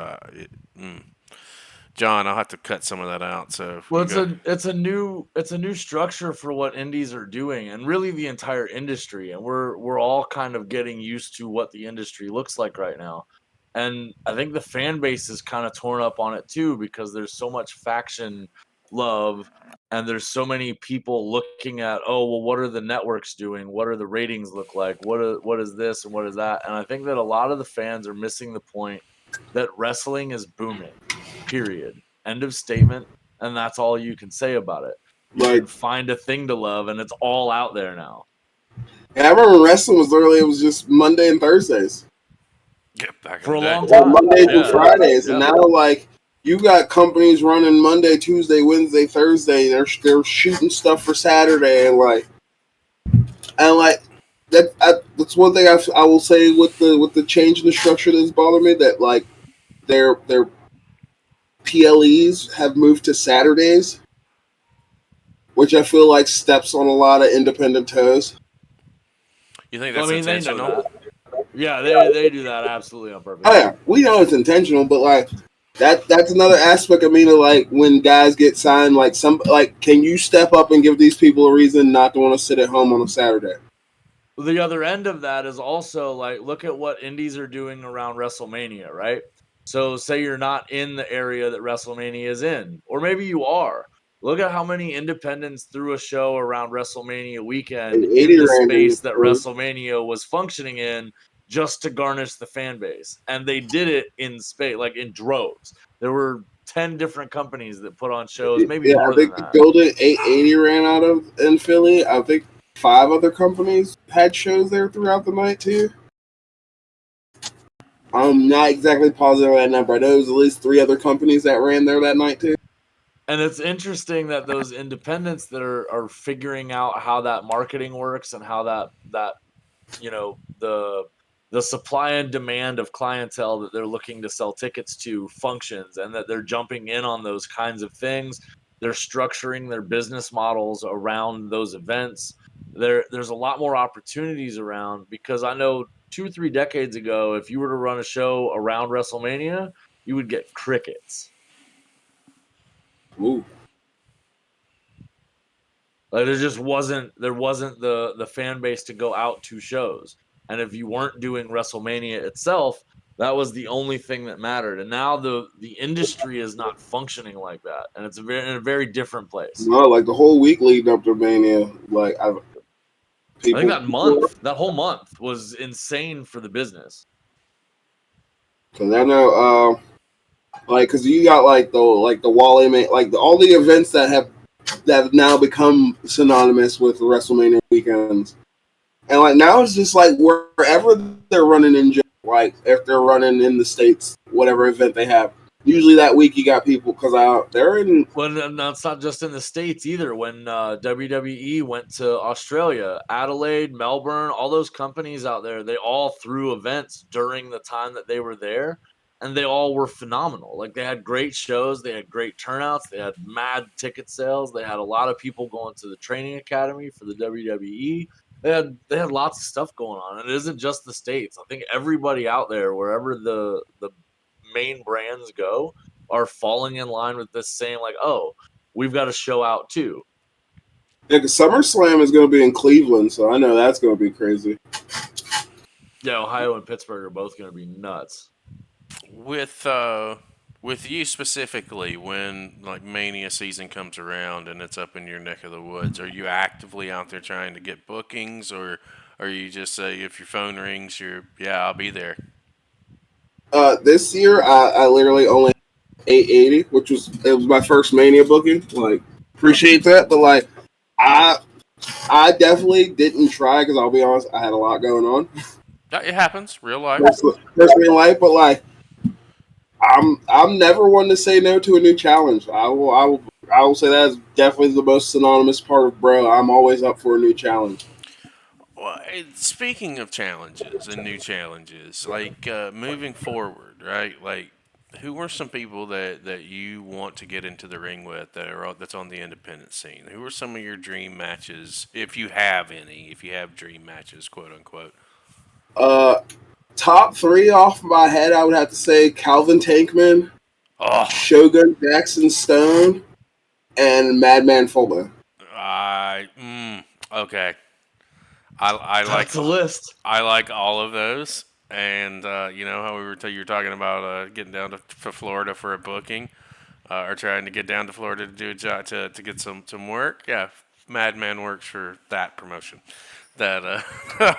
John, I'll have to cut some of that out. So it's a new structure for what indies are doing, and really the entire industry, and we're all kind of getting used to what the industry looks like right now. And I think the fan base is kind of torn up on it too, because there's so much faction love, and there's so many people looking at, oh well, what are the networks doing? What are the ratings look like? What is this and what is that? And I think that a lot of the fans are missing the point that wrestling is booming. Period. End of statement. And that's all you can say about it. You can find a thing to love, and it's all out there now. Yeah, I remember wrestling was literally, it was just Monday and Thursdays. Yeah, back for in a the day. long time. Mondays and Fridays, and now like you got companies running Monday, Tuesday, Wednesday, Thursday. They're shooting stuff for Saturday, and that's one thing I will say with the change in the structure that's bothered me, that like their PLEs have moved to Saturdays, which I feel like steps on a lot of independent toes. You think that's intentional? They know that. Yeah, they do that absolutely on purpose. Oh yeah, we know it's intentional, but like That's another aspect of me to like when guys get signed. Like can you step up and give these people a reason not to want to sit at home on a Saturday? The other end of that is also like look at what indies are doing around WrestleMania, right? So say you're not in the area that WrestleMania is in, or maybe you are. Look at how many independents threw a show around WrestleMania weekend And in 80 the rand in space that WrestleMania was functioning in just to garnish the fan base. And they did it in space, like in droves. There were 10 different companies that put on shows, maybe Yeah, more I than think the that. Golden 880 ran out of in Philly. I think 5 other companies had shows there throughout the night too. I'm not exactly positive on that number. I know there was at least 3 other companies that ran there that night too. And it's interesting that those independents that are figuring out how that marketing works and how that you know the supply and demand of clientele that they're looking to sell tickets to functions, and that they're jumping in on those kinds of things. They're structuring their business models around those events. There's a lot more opportunities around, because I know 2 or 3 decades ago, if you were to run a show around WrestleMania, you would get crickets. Ooh. Like there wasn't the fan base to go out to shows. And if you weren't doing WrestleMania itself, that was the only thing that mattered. And now the industry is not functioning like that, and it's in a very different place. No, like the whole week leading up to Mania, like I think that whole month was insane for the business. because I know, like, because you got like the Wally, like all the events that have now become synonymous with WrestleMania weekends. And like now it's just like wherever they're running in, like if they're running in the States, whatever event they have, usually that week you got people because they're in. Well, no, it's not just in the States either. When WWE went to Australia, Adelaide, Melbourne, all those companies out there, they all threw events during the time that they were there, and they all were phenomenal. Like they had great shows, they had great turnouts, they had mad ticket sales, they had a lot of people going to the training academy for the WWE. They had lots of stuff going on, and it isn't just the States. I think everybody out there, wherever the main brands go, are falling in line with this, saying like, oh, we've got a show out too. Yeah, because SummerSlam is going to be in Cleveland, so I know that's going to be crazy. Yeah, Ohio and Pittsburgh are both going to be nuts. With you specifically, when like Mania season comes around and it's up in your neck of the woods, are you actively out there trying to get bookings, or are you just say if your phone rings, I'll be there? This year, I literally only 880, which was my first Mania booking. Like, appreciate that, but like, I definitely didn't try because I'll be honest, I had a lot going on. It happens, real life. Personally in life, but like, I'm never one to say no to a new challenge. I will say that is definitely the most synonymous part of bro. I'm always up for a new challenge. Well, speaking of challenges and new challenges, like moving forward, right? Like, who are some people that you want to get into the ring with that's on the independent scene? Who are some of your dream matches, if you have any, if you have dream matches, quote unquote? Top 3 off my head, I would have to say Calvin Tankman, Shogun Jackson Stone, and Madman Fulton. Okay. I like That's a list. I like all of those, and you know how you were talking about getting down to Florida for a booking, or trying to get down to Florida to do a job to get some work. Yeah, Madman works for that promotion. That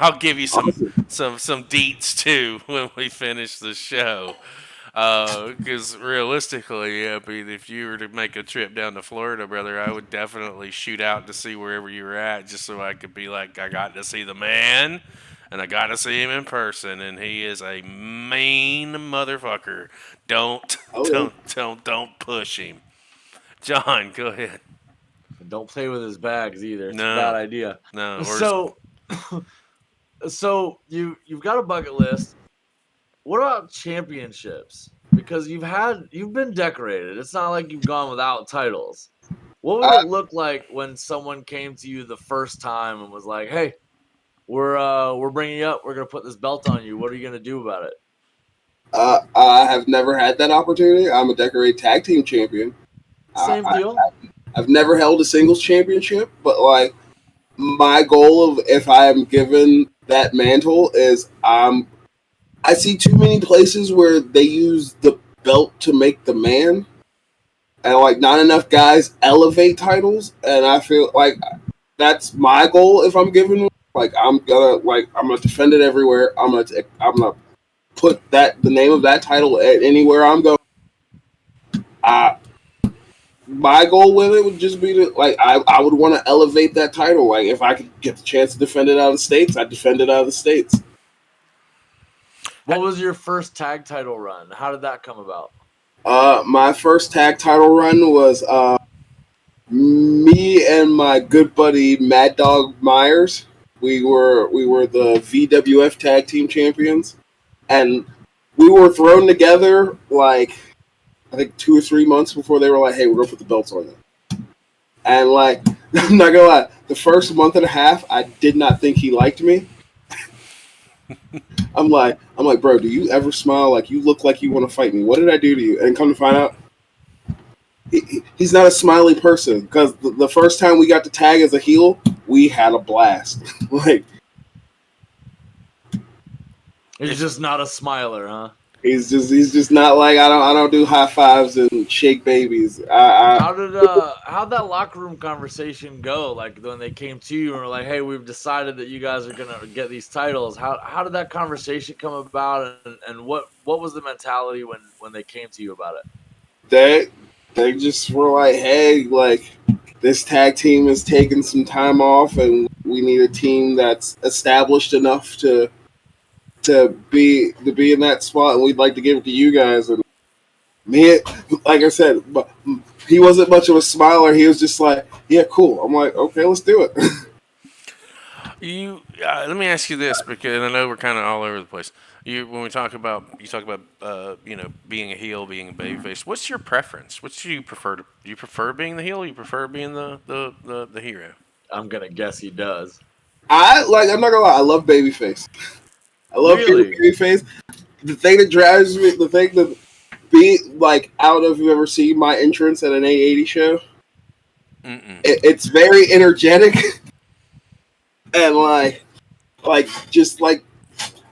I'll give you some deets too when we finish the show. Because realistically, I mean, if you were to make a trip down to Florida, brother, I would definitely shoot out to see wherever you were at, just so I could be like, I got to see the man, and I got to see him in person, and he is a mean motherfucker. Don't push him. John, go ahead. Don't play with his bags either. It's No. a bad idea. No. So you've got a bucket list. What about championships? Because you've been decorated. It's not like you've gone without titles. What would it look like when someone came to you the first time and was like, "Hey, we're bringing you up. We're gonna put this belt on you. What are you gonna do about it?" I have never had that opportunity. I'm a decorated tag team champion. Same deal. I've never held a singles championship, but like my goal of if I am given that mantle is I see too many places where they use the belt to make the man, and like not enough guys elevate titles, and I feel like that's my goal if I'm given. Like I'm gonna defend it everywhere. I'm gonna put the name of that title at anywhere I'm going. My goal with it would just be to I would want to elevate that title. Like if I could get the chance to defend it out of the States, I'd defend it out of the States. What was your first tag title run? How did that come about? My first tag title run was me and my good buddy Mad Dog Myers. We were the VWF Tag Team Champions, and we were thrown together like I think 2 or 3 months before they were like, "Hey, we're gonna put the belts on you." And like, I'm not gonna lie, the first month and a half, I did not think he liked me. I'm like, bro, do you ever smile? Like, you look like you want to fight me. What did I do to you? And come to find out, he's not a smiley person. Because the first time we got to tag as a heel, we had a blast. Like, He's just not a smiler, huh? he's just not like I don't do high fives and shake babies. How'd that locker room conversation go? Like when they came to you and were like, "Hey, we've decided that you guys are gonna get these titles." How did that conversation come about, and what was the mentality when they came to you about it? They just were like, "Hey, like this tag team is taking some time off, and we need a team that's established enough to be in that spot, and we'd like to give it to you guys." And me, like I said, he wasn't much of a smiler. He was just like, "Yeah, cool." I'm like, "Okay, let's do it." Let me ask you this, because I know we're kind of all over the place. When you talk about being a heel, being a babyface. What's your preference? What do you prefer? Do you prefer being the heel? Or you prefer being the hero? I'm gonna guess he does. I'm not gonna lie, I love babyface. I love being babyface. The thing that drives me, the thing that be like, I don't know if you've ever seen my entrance at an 880 show. It's very energetic, and like just like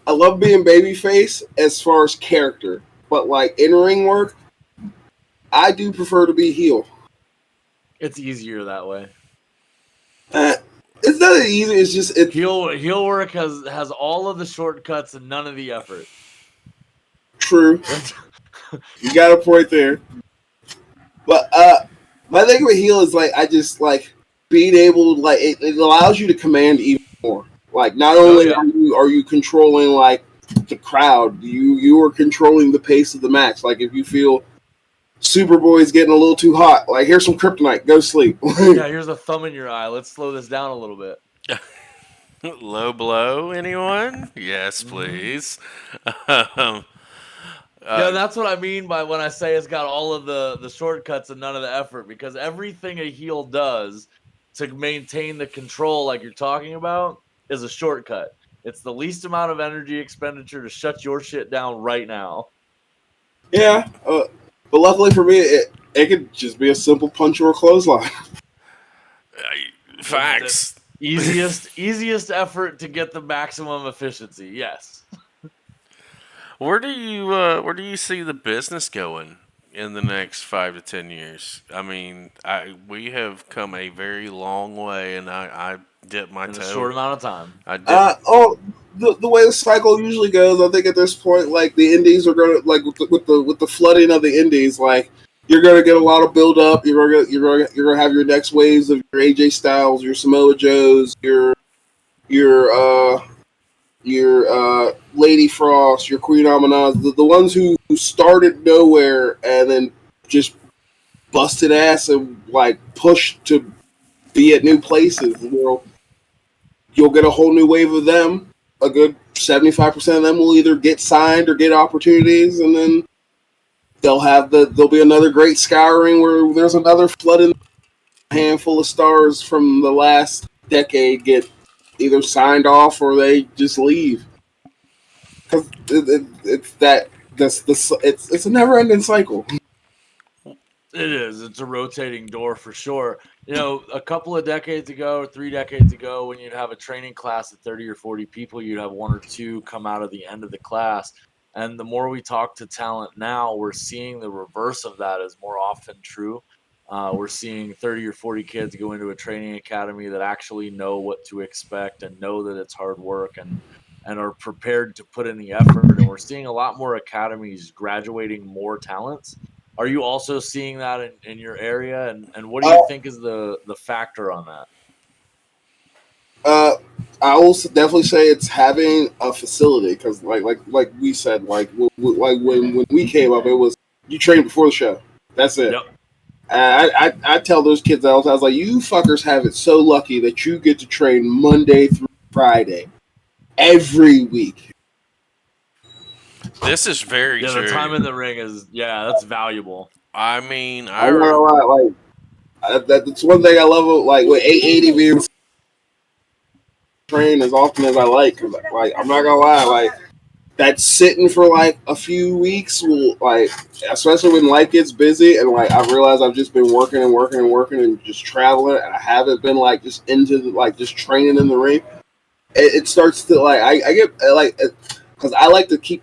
I love being babyface as far as character, but like in ring work, I do prefer to be heel. It's easier that way. It's not easy. It's just heel work has all of the shortcuts and none of the effort. True. You got a point there. But my thing with heel is like I just like being able like it allows you to command even more. Like not only are you controlling like the crowd, you are controlling the pace of the match. Like if you feel Superboy's getting a little too hot, like here's some kryptonite, go sleep. Yeah, here's a thumb in your eye. Let's slow this down a little bit. Low blow, anyone? Yes, please. Yeah, that's what I mean by when I say it's got all of the shortcuts and none of the effort, because everything a heel does to maintain the control like you're talking about is a shortcut. It's the least amount of energy expenditure to shut your shit down right now. Yeah, but luckily for me, it could just be a simple punch or a clothesline. Facts. Easiest effort to get the maximum efficiency. Yes. Where do you see the business going in the next 5 to 10 years? I mean, we have come a very long way, and I dipped my toe in a short amount of time. The way the cycle usually goes, I think at this point, like the indies are gonna like with the flooding of the indies, like you're gonna get a lot of build up. You're gonna have your next waves of your AJ Styles, your Samoa Joes, your Lady Frost, your Queen Amanaz, the ones who started nowhere and then just busted ass and like pushed to be at new places. You'll get a whole new wave of them. A good 75% of them will either get signed or get opportunities, and then there'll be another great scouring where there's another flooding handful of stars from the last decade get either signed off or they just leave. Because it's that it's a never ending cycle. It is. It's a rotating door for sure. You know, a couple of decades ago, 3 decades ago, when you'd have a training class of 30 or 40 people, you'd have 1 or 2 come out of the end of the class. And the more we talk to talent now, we're seeing the reverse of that is more often true. We're seeing 30 or 40 kids go into a training academy that actually know what to expect and know that it's hard work and are prepared to put in the effort. And we're seeing a lot more academies graduating more talents. Are you also seeing that in your area? And what do you think is the factor on that? I will definitely say it's having a facility because, like we said, when we came up, it was you train before the show. That's it. Yep. I tell those kids I was like, you fuckers have it so lucky that you get to train Monday through Friday every week. This is very true. The time in the ring is that's valuable. I mean, I'm not gonna lie, that's one thing I love. Like with 880 being train as often as I like. Cause like I'm not gonna lie, like that sitting for like a few weeks will like, especially when life gets busy and like I've realized I've just been working and just traveling and I haven't been like just into like just training in the ring. It starts to like I get like because I like to keep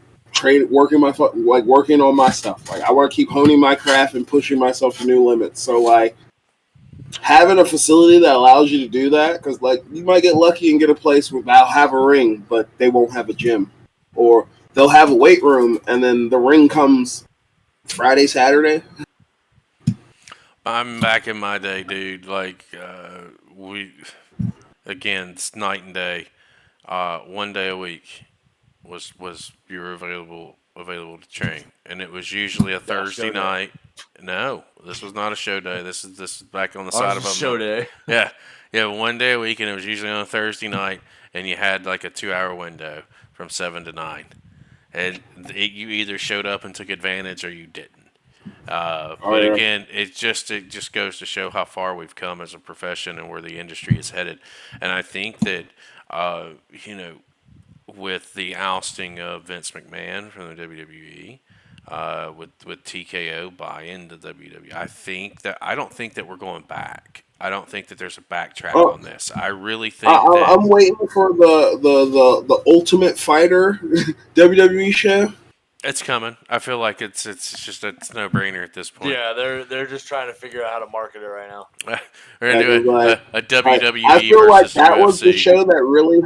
working on my stuff. Like I want to keep honing my craft and pushing myself to new limits. So like having a facility that allows you to do that, because like you might get lucky and get a place where they'll have a ring, but they won't have a gym, or they'll have a weight room, and then the ring comes Friday, Saturday. I'm back in my day, dude. Like it's night and day. 1 day a week was you were available to train, and it was usually a Thursday night. No, this was not a show day. This is back on the side of a show day. Yeah, 1 day a week, and it was usually on a Thursday night, and you had like a 2-hour window from 7 to 9, and you either showed up and took advantage or you didn't. Again, it just goes to show how far we've come as a profession and where the industry is headed. And I think that with the ousting of Vince McMahon from the WWE, with TKO buying the WWE, I don't think that we're going back. I don't think that there's a backtrack on this. I really think I'm waiting for the Ultimate Fighter WWE show. It's coming. I feel like it's just it's no brainer at this point. Yeah, they're just trying to figure out how to market it right now. We're gonna do a WWE I feel like versus that UFC. was the show that really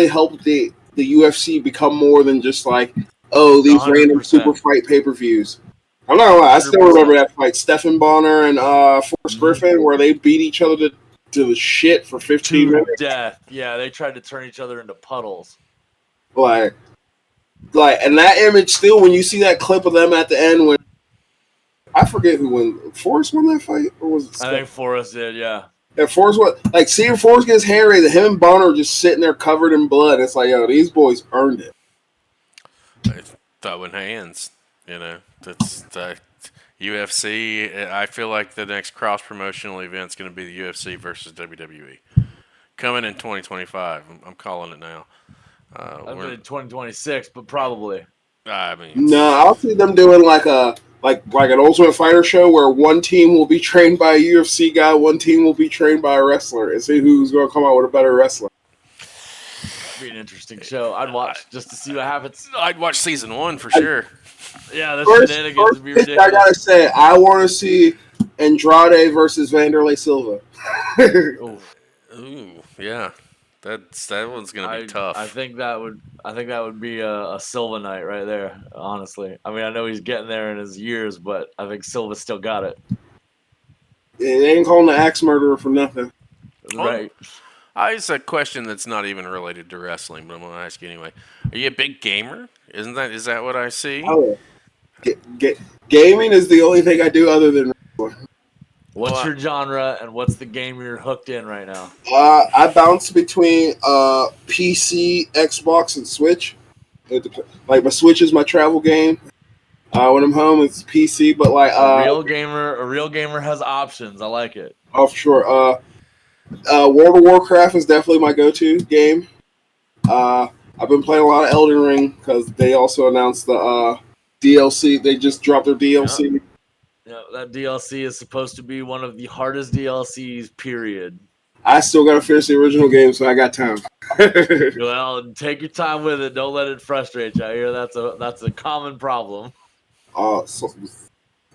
helped the UFC become more than just like, oh, these 100%. Random super fight pay-per-views. I'm not gonna lie, I still remember that fight, Stephen Bonner and Forrest Griffin, where they beat each other to the shit for 15 minutes. Death. Yeah, they tried to turn each other into puddles. Like, and that image still, when you see that clip of them at the end, when I forget who won, Forrest won that fight, or was it? I think Forrest did, yeah. Yeah, Forrest won. Like seeing Forrest get his hair raised, him and Bonner just sitting there covered in blood. It's like, yo, these boys earned it. Throwing hands, that's the UFC. I feel like the next cross promotional event is going to be the UFC versus WWE coming in 2025. I'm calling it now. I've been in 2026, but probably. I mean, no, I'll see them doing like an Ultimate Fighter show where one team will be trained by a UFC guy, one team will be trained by a wrestler, and see who's going to come out with a better wrestler. That'd be an interesting show. I'd watch just to see what happens. I'd watch season 1 for sure. Yeah, the shenanigans would be ridiculous. I gotta say, I want to see Andrade versus Vanderlei Silva. Ooh, yeah. That one's gonna be tough. I think that would be a Silva night right there. Honestly, I mean, I know he's getting there in his years, but I think Silva still got it. Yeah, they ain't calling the axe murderer for nothing. Right. It's a question that's not even related to wrestling, but I'm gonna ask you anyway. Are you a big gamer? Is that what I see? Oh, gaming is the only thing I do other than wrestling. What's your genre and what's the game you're hooked in right now? I bounce between PC, Xbox, and Switch. Like my Switch is my travel game. When I'm home, it's PC. But like a real gamer has options. I like it. Oh, for sure. World of Warcraft is definitely my go-to game. I've been playing a lot of Elden Ring because they also announced the DLC. They just dropped their DLC. Yeah, that DLC is supposed to be one of the hardest DLCs, period. I still got to finish the original game, so I got time. Well, take your time with it. Don't let it frustrate you. I hear that's a common problem. So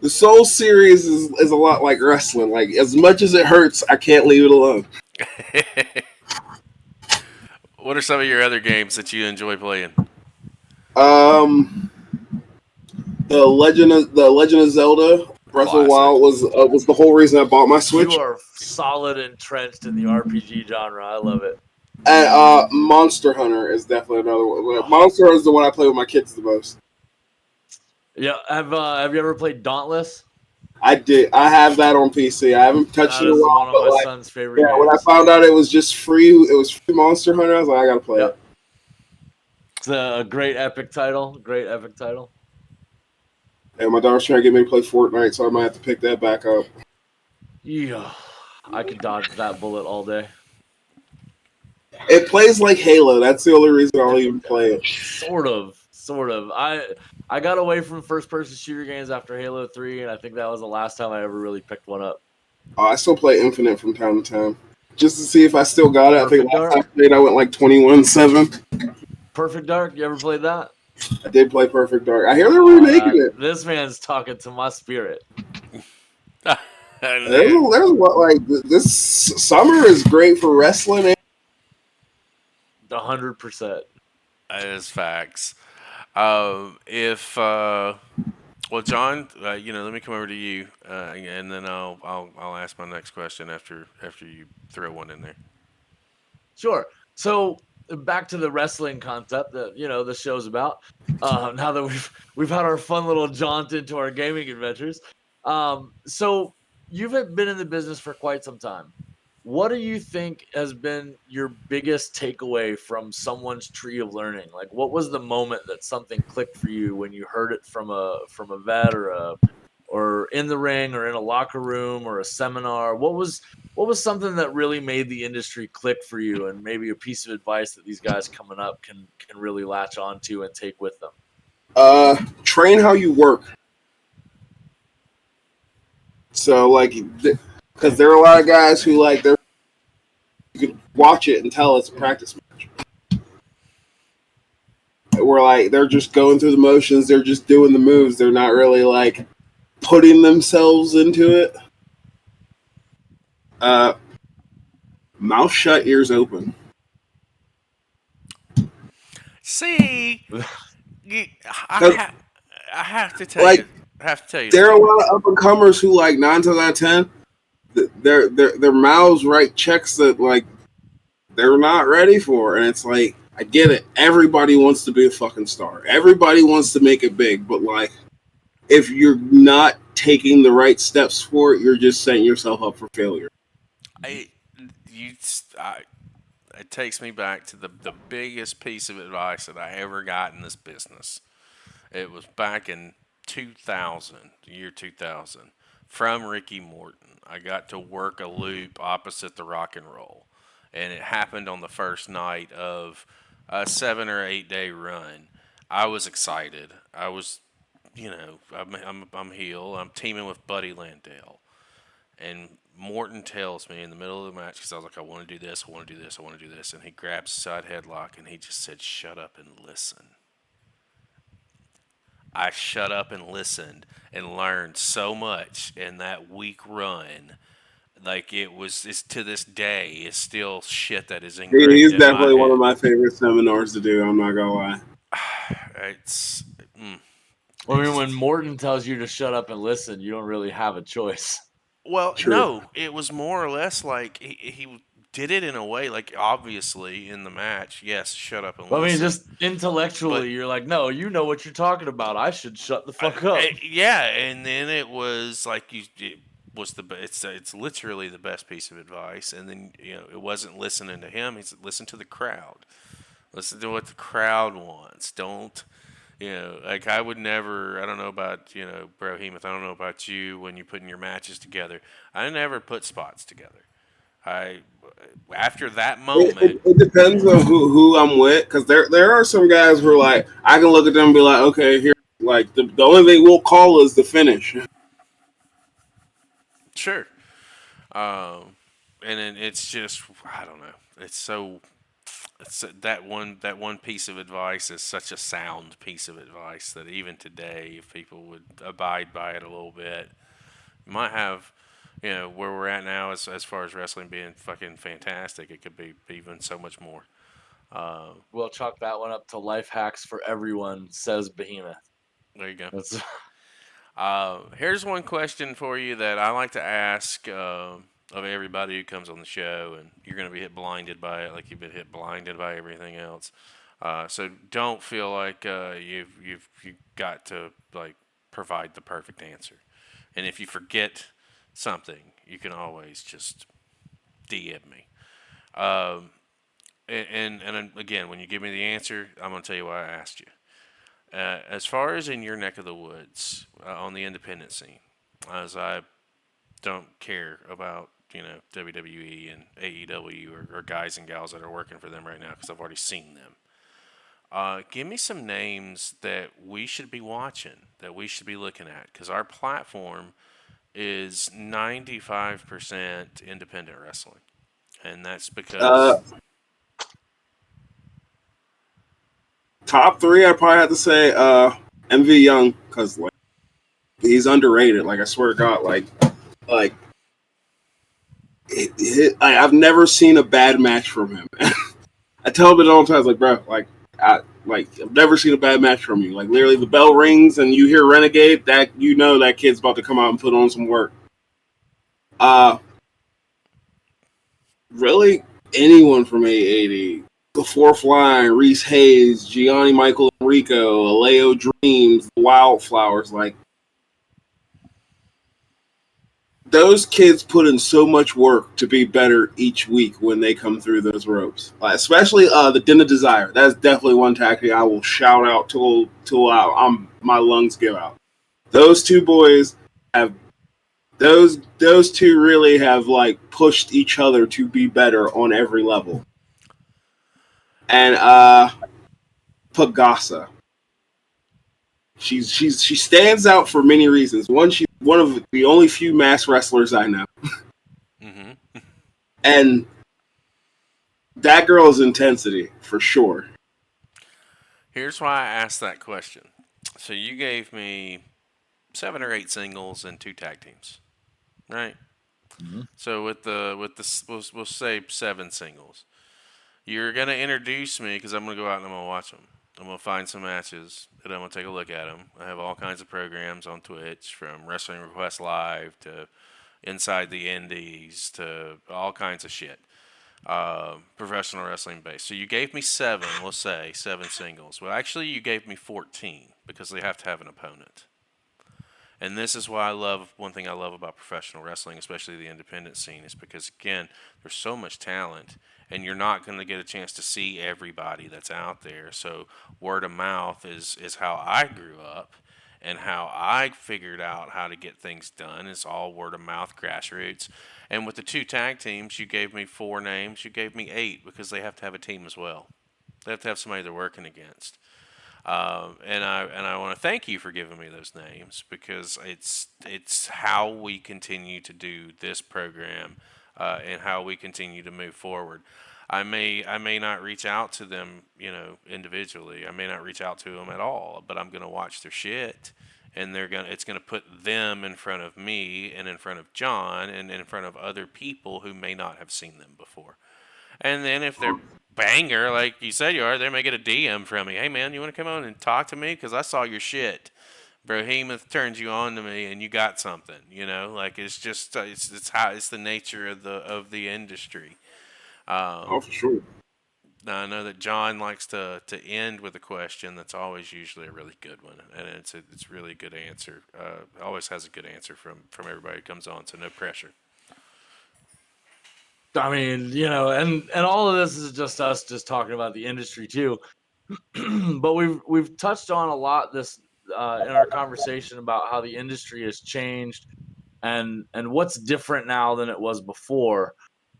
the Soul series is a lot like wrestling. Like, as much as it hurts, I can't leave it alone. What are some of your other games that you enjoy playing? Um, the Legend of Zelda Breath of the Wild was the whole reason I bought my Switch. You are solid entrenched in the RPG genre. I love it. And Monster Hunter is definitely another one. Monster Hunter is the one I play with my kids the most. Yeah, have you ever played Dauntless? I did. I have that on PC. I haven't touched it in a while. One of my son's favorite games. When I found out it was just free, it was free Monster Hunter. I was like, I gotta play it. It's a great epic title. Great epic title. And my daughter's trying to get me to play Fortnite, so I might have to pick that back up. Yeah, I could dodge that bullet all day. It plays like Halo. That's the only reason I'll even play it. Sort of. I got away from first-person shooter games after Halo 3, and I think that was the last time I ever really picked one up. I still play Infinite from time to time, just to see if I still got it. I think last time I played, I went like 21-7. Perfect Dark, you ever played that? I did play Perfect Dark. I hear they're remaking it. This man's talking to my spirit. There's what, like, this summer is great for wrestling. 100%. That is facts. Well, John, let me come over to you, and then I'll ask my next question after you throw one in there. Sure. So back to the wrestling concept that the show's about. Now that we've had our fun little jaunt into our gaming adventures, so you've been in the business for quite some time. What do you think has been your biggest takeaway from someone's tree of learning? Like, what was the moment that something clicked for you when you heard it from a vet or in the ring or in a locker room or a seminar? What was something that really made the industry click for you, and maybe a piece of advice that these guys coming up can really latch onto and take with them? Train how you work. So, like, because there are a lot of guys who, like, you can watch it and tell it's a practice match. Where, like, they're just going through the motions, they're just doing the moves, they're not really, like, putting themselves into it. Mouth shut, ears open. See, I have to tell you. There are a lot of up and comers who, like, 9 times out of 10, their mouths write checks that, like, they're not ready for, and it's like, I get it. Everybody wants to be a fucking star. Everybody wants to make it big, but, like, if you're not taking the right steps for it, you're just setting yourself up for failure. It takes me back to the biggest piece of advice that I ever got in this business. It was back in 2000, the year 2000, from Ricky Morton. I got to work a loop opposite the Rock and Roll, and it happened on the first night of a 7 or 8 day run. I was excited. I was, I'm heel. I'm teaming with Buddy Landale, and Morton tells me in the middle of the match, because I was like, I want to do this, I want to do this, I want to do this, and he grabs a side headlock and he just said, "Shut up and listen." I shut up and listened and learned so much in that week run. Like, it's to this day, it's still shit that is engraved. He's definitely one of my favorite seminars to do. I'm not gonna lie. Well, I mean, when Morton tells you to shut up and listen, you don't really have a choice. Well, no, it was more or less like he did it in a way, like, obviously in the match, yes, shut up and listen. I mean, just intellectually, you're like, no, you know what you're talking about. I should shut the fuck up. Yeah, and then it was like it's literally the best piece of advice. And then it wasn't listening to him; it's listen to the crowd. Listen to what the crowd wants. Don't. Like, I would never, I don't know about, Brohemoth, I don't know about you when you're putting your matches together. I never put spots together. After that It, moment, it, it depends on who I'm with, because there are some guys who are like, I can look at them and be like, okay, here, like the only thing we'll call is the finish. sure. And then it's just I don't know. It's that one piece of advice is such a sound piece of advice that even today, if people would abide by it a little bit, you might have, where we're at now as far as wrestling being fucking fantastic. It could be even so much more. We'll chalk that one up to life hacks for everyone, says Behemoth. There you go. That's Here's one question for you that I like to ask of everybody who comes on the show, and you're going to be hit blinded by it, like you've been hit blinded by everything else. So don't feel like you've got to like provide the perfect answer. And if you forget something, you can always just DM me. Um, and then again, when you give me the answer, I'm going to tell you why I asked you. As far as in your neck of the woods on the independent scene, as I don't care about WWE and AEW or guys and gals that are working for them right now because I've already seen them. Give me some names that we should be watching, that we should be looking at, because our platform is 95% independent wrestling, and that's Uh, because Top three, I probably have to say MV Young, because like he's underrated. Like I swear to God, like I've never seen a bad match from him. I tell him it all the time, like bro, I've never seen a bad match from you. Like literally, the bell rings and you hear Renegade, that you know that kid's about to come out and put on some work. Uh, really, anyone from 880, Before Flying, Reese Hayes, Gianni Michael Enrico, Aleo Dreams, Wildflowers, like those kids put in so much work to be better each week when they come through those ropes. Especially the Den of Desire. That's definitely one tactic I will shout out till my lungs give out. Those two boys have those two really have like pushed each other to be better on every level. And Pagasa. She stands out for many reasons. One, she's one of the only few mass wrestlers I know. mm-hmm. And that girl's intensity, for sure. Here's why I asked that question. So you gave me 7 or 8 singles and 2 tag teams, right? Mhm. So we'll say 7 singles. You're gonna introduce me because I'm gonna go out and I'm gonna watch them. I'm gonna find some matches and I'm gonna take a look at them. I have all kinds of programs on Twitch, from Wrestling Request Live to Inside the Indies to all kinds of shit. Professional wrestling base. So you gave me 7, we'll say 7 singles. Well, actually, you gave me 14 because they have to have an opponent. And this is why one thing I love about professional wrestling, especially the independent scene, is because, again, there's so much talent, and you're not going to get a chance to see everybody that's out there. So word of mouth is how I grew up, and how I figured out how to get things done is all word of mouth, grassroots. And with the 2 tag teams, you gave me 4 names. You gave me 8 because they have to have a team as well. They have to have somebody they're working against. And I want to thank you for giving me those names, because it's how we continue to do this program, and how we continue to move forward. I may not reach out to them, individually. I may not reach out to them at all, but I'm gonna watch their shit, and it's gonna put them in front of me and in front of John and in front of other people who may not have seen them before. And then if they're banger, like you said you are, they may get a DM from me. Hey man, you want to come on and talk to me? Because I saw your shit. Brohemoth turned you on to me, and you got something. Like it's just it's the nature of the industry. Oh, for sure. Now I know that John likes to end with a question that's always usually a really good one, and it's really good answer. Always has a good answer from everybody who comes on, so no pressure. I mean, and all of this is just us just talking about the industry too. But we've touched on a lot this in our conversation about how the industry has changed and what's different now than it was before.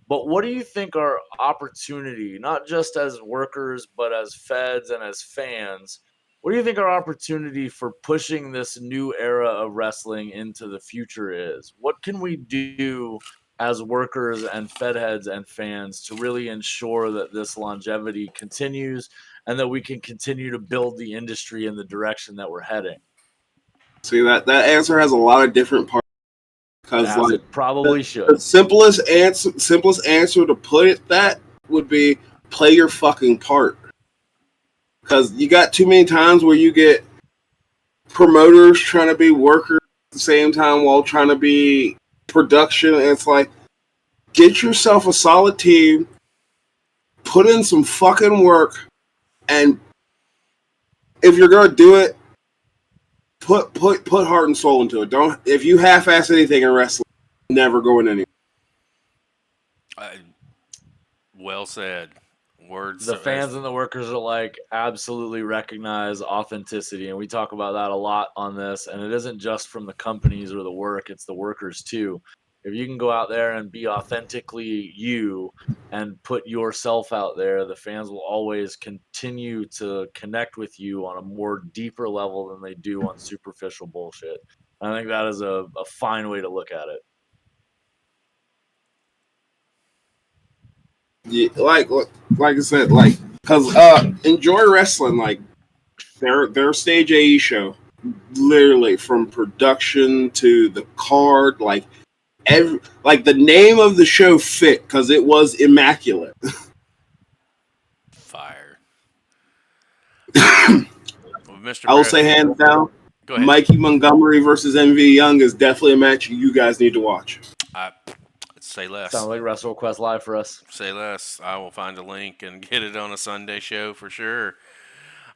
But what do you think our opportunity, not just as workers, but as feds and as fans, what do you think our opportunity for pushing this new era of wrestling into the future is? What can we do as workers and fed heads and fans to really ensure that this longevity continues and that we can continue to build the industry in the direction that we're heading? See, that answer has a lot of different parts. Because As like it probably the should. simplest answer to put it that would be play your fucking part. Because you got too many times where you get promoters trying to be workers at the same time while trying to be production. And it's like, get yourself a solid team, put in some fucking work, and if you're gonna do it, put heart and soul into it. Don't if you half-ass anything in wrestling, never going anywhere. Well said. Words. The fans and the workers are like absolutely recognize authenticity, and we talk about that a lot on this. And it isn't just from the companies or the work, it's the workers too. If you can go out there and be authentically you and put yourself out there, the fans will always continue to connect with you on a more deeper level than they do on superficial bullshit. I think that is a fine way to look at it. Yeah, like I said, like because enjoy wrestling, like their stage AE show, literally from production to the card, like the name of the show fit because it was immaculate. Fire. Well, Mr. I will say hands down, Go ahead. Mikey Montgomery versus MV Young is definitely a match you guys need to watch. Say less. Sounds like Wrestle Request Live for us. Say less. I will find a link and get it on a Sunday show for sure.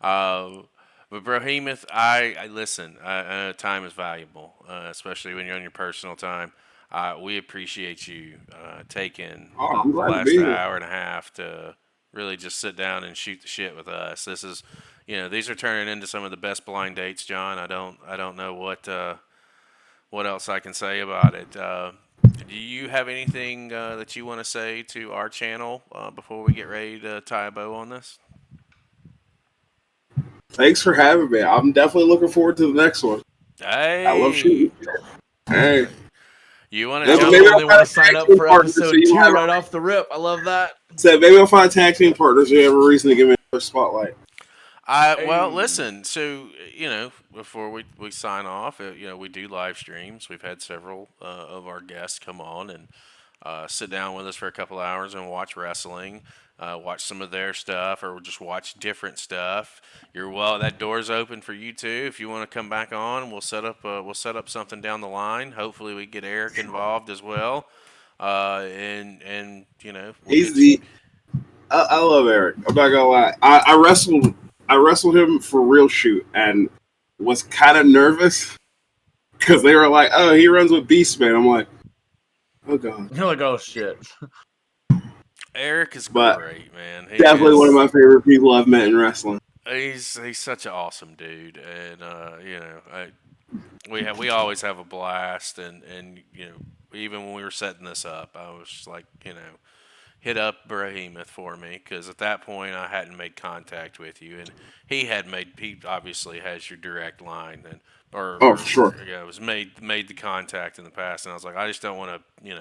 But Brohemoth, I listen. Time is valuable, especially when you're on your personal time. We appreciate you taking Oh, I'm the glad to last be here. hour and a half to really just sit down and shoot the shit with us. This is, these are turning into some of the best blind dates, John. I don't know what else I can say about it. Do you have anything that you want to say to our channel before we get ready to tie a bow on this? Thanks for having me. I'm definitely looking forward to the next one. Hey, I love shooting. Hey. You want to jump? maybe On? they want to sign up for episode 2 so right off the rip. I love that. So maybe I'll find tag team partners who have a reason to give me a spotlight. Well, listen. So before we sign off, we do live streams. We've had several of our guests come on and sit down with us for a couple hours and watch wrestling, watch some of their stuff, or just watch different stuff. That door's open for you too. If you want to come back on, we'll set up something down the line. Hopefully, we get Eric involved as well. I love Eric. I'm not gonna lie. I wrestled him for real shoot and was kind of nervous because they were like, "Oh, he runs with Beastman." I'm like, "Oh god." You're like, "Oh shit." Eric is great, man. Definitely one of my favorite people I've met in wrestling. He's such an awesome dude, and we always have a blast, and even when we were setting this up, I was just like, hit up Brohemoth for me, because at that point I hadn't made contact with you, and he obviously has your direct line, and sure, it was made the contact in the past, and I was like, I just don't want to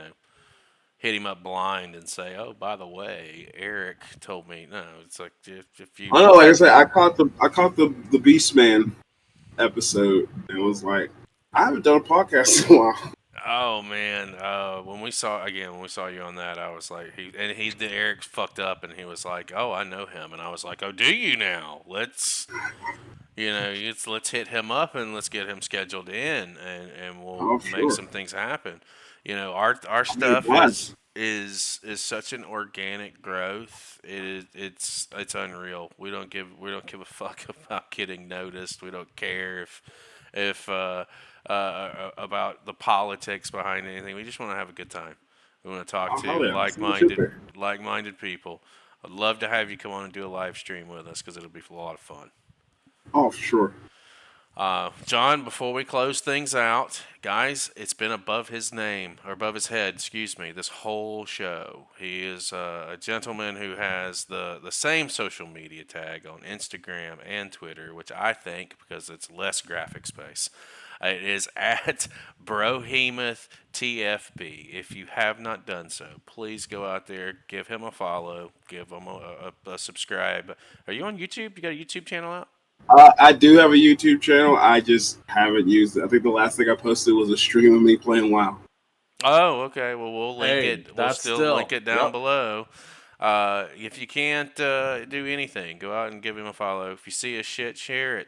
hit him up blind and say, oh, by the way, Eric told me. No, it's like if you. I know, like I said, I caught the Beastman episode and was like, I haven't done a podcast in a while. Oh man, when we saw you on that, I was like, Eric's fucked up, and he was like, oh, I know him, and I was like, oh, do you now? Let's hit him up and let's get him scheduled in, and we'll make some things happen. Our stuff is such an organic growth. It's unreal. We don't give a fuck about getting noticed. We don't care if about the politics behind anything. We just want to have a good time. We want to talk to like-minded people. I'd love to have you come on and do a live stream with us because it'll be a lot of fun. Oh, for sure. John, before we close things out, guys, it's been above his head, excuse me, this whole show. He is a gentleman who has the same social media tag on Instagram and Twitter, which I think, because it's less graphic space, it is at Brohemoth TFB. If you have not done so, please go out there, give him a follow, give him a subscribe. Are you on YouTube? You got a YouTube channel out? I do have a YouTube channel. I just haven't used it. I think the last thing I posted was a stream of me playing WoW. Oh, okay. Well, we'll link Hey, it. We'll that's still still link it down yep. below. If you can't do anything, go out and give him a follow. If you see a shit, share it.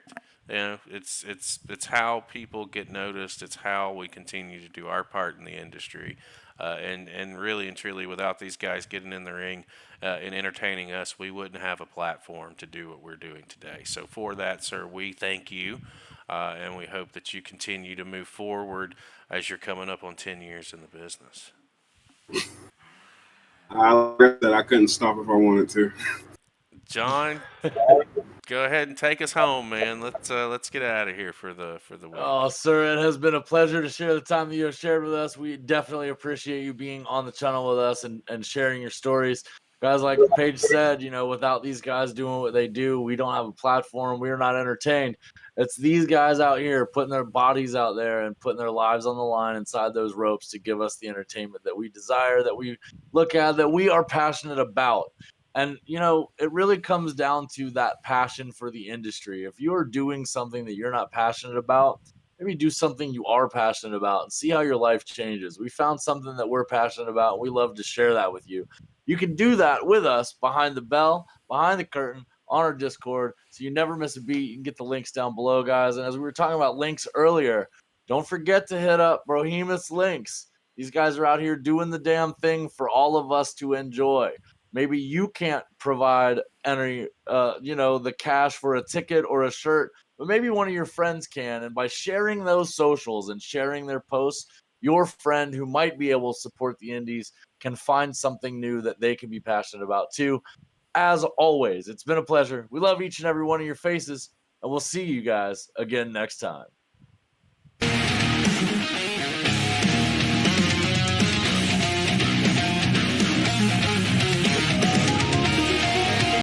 You know, it's how people get noticed. It's how we continue to do our part in the industry. And really and truly, without these guys getting in the ring and entertaining us, we wouldn't have a platform to do what we're doing today. So for that, sir, we thank you. And we hope that you continue to move forward as you're coming up on 10 years in the business. I regret that I couldn't stop if I wanted to. John, go ahead and take us home, man. Let's get out of here for the week. Oh, sir, it has been a pleasure to share the time that you have shared with us. We definitely appreciate you being on the channel with us and sharing your stories. Guys, like Paige said, without these guys doing what they do, we don't have a platform. We are not entertained. It's these guys out here putting their bodies out there and putting their lives on the line inside those ropes to give us the entertainment that we desire, that we look at, that we are passionate about. And, it really comes down to that passion for the industry. If you are doing something that you're not passionate about, maybe do something you are passionate about and see how your life changes. We found something that we're passionate about, and we love to share that with you. You can do that with us behind the bell, behind the curtain, on our Discord, so you never miss a beat. You can get the links down below, guys. And as we were talking about links earlier, don't forget to hit up Brohemoth's links. These guys are out here doing the damn thing for all of us to enjoy. Maybe you can't provide any, the cash for a ticket or a shirt, but maybe one of your friends can. And by sharing those socials and sharing their posts, your friend who might be able to support the indies can find something new that they can be passionate about too. As always, it's been a pleasure. We love each and every one of your faces, and we'll see you guys again next time.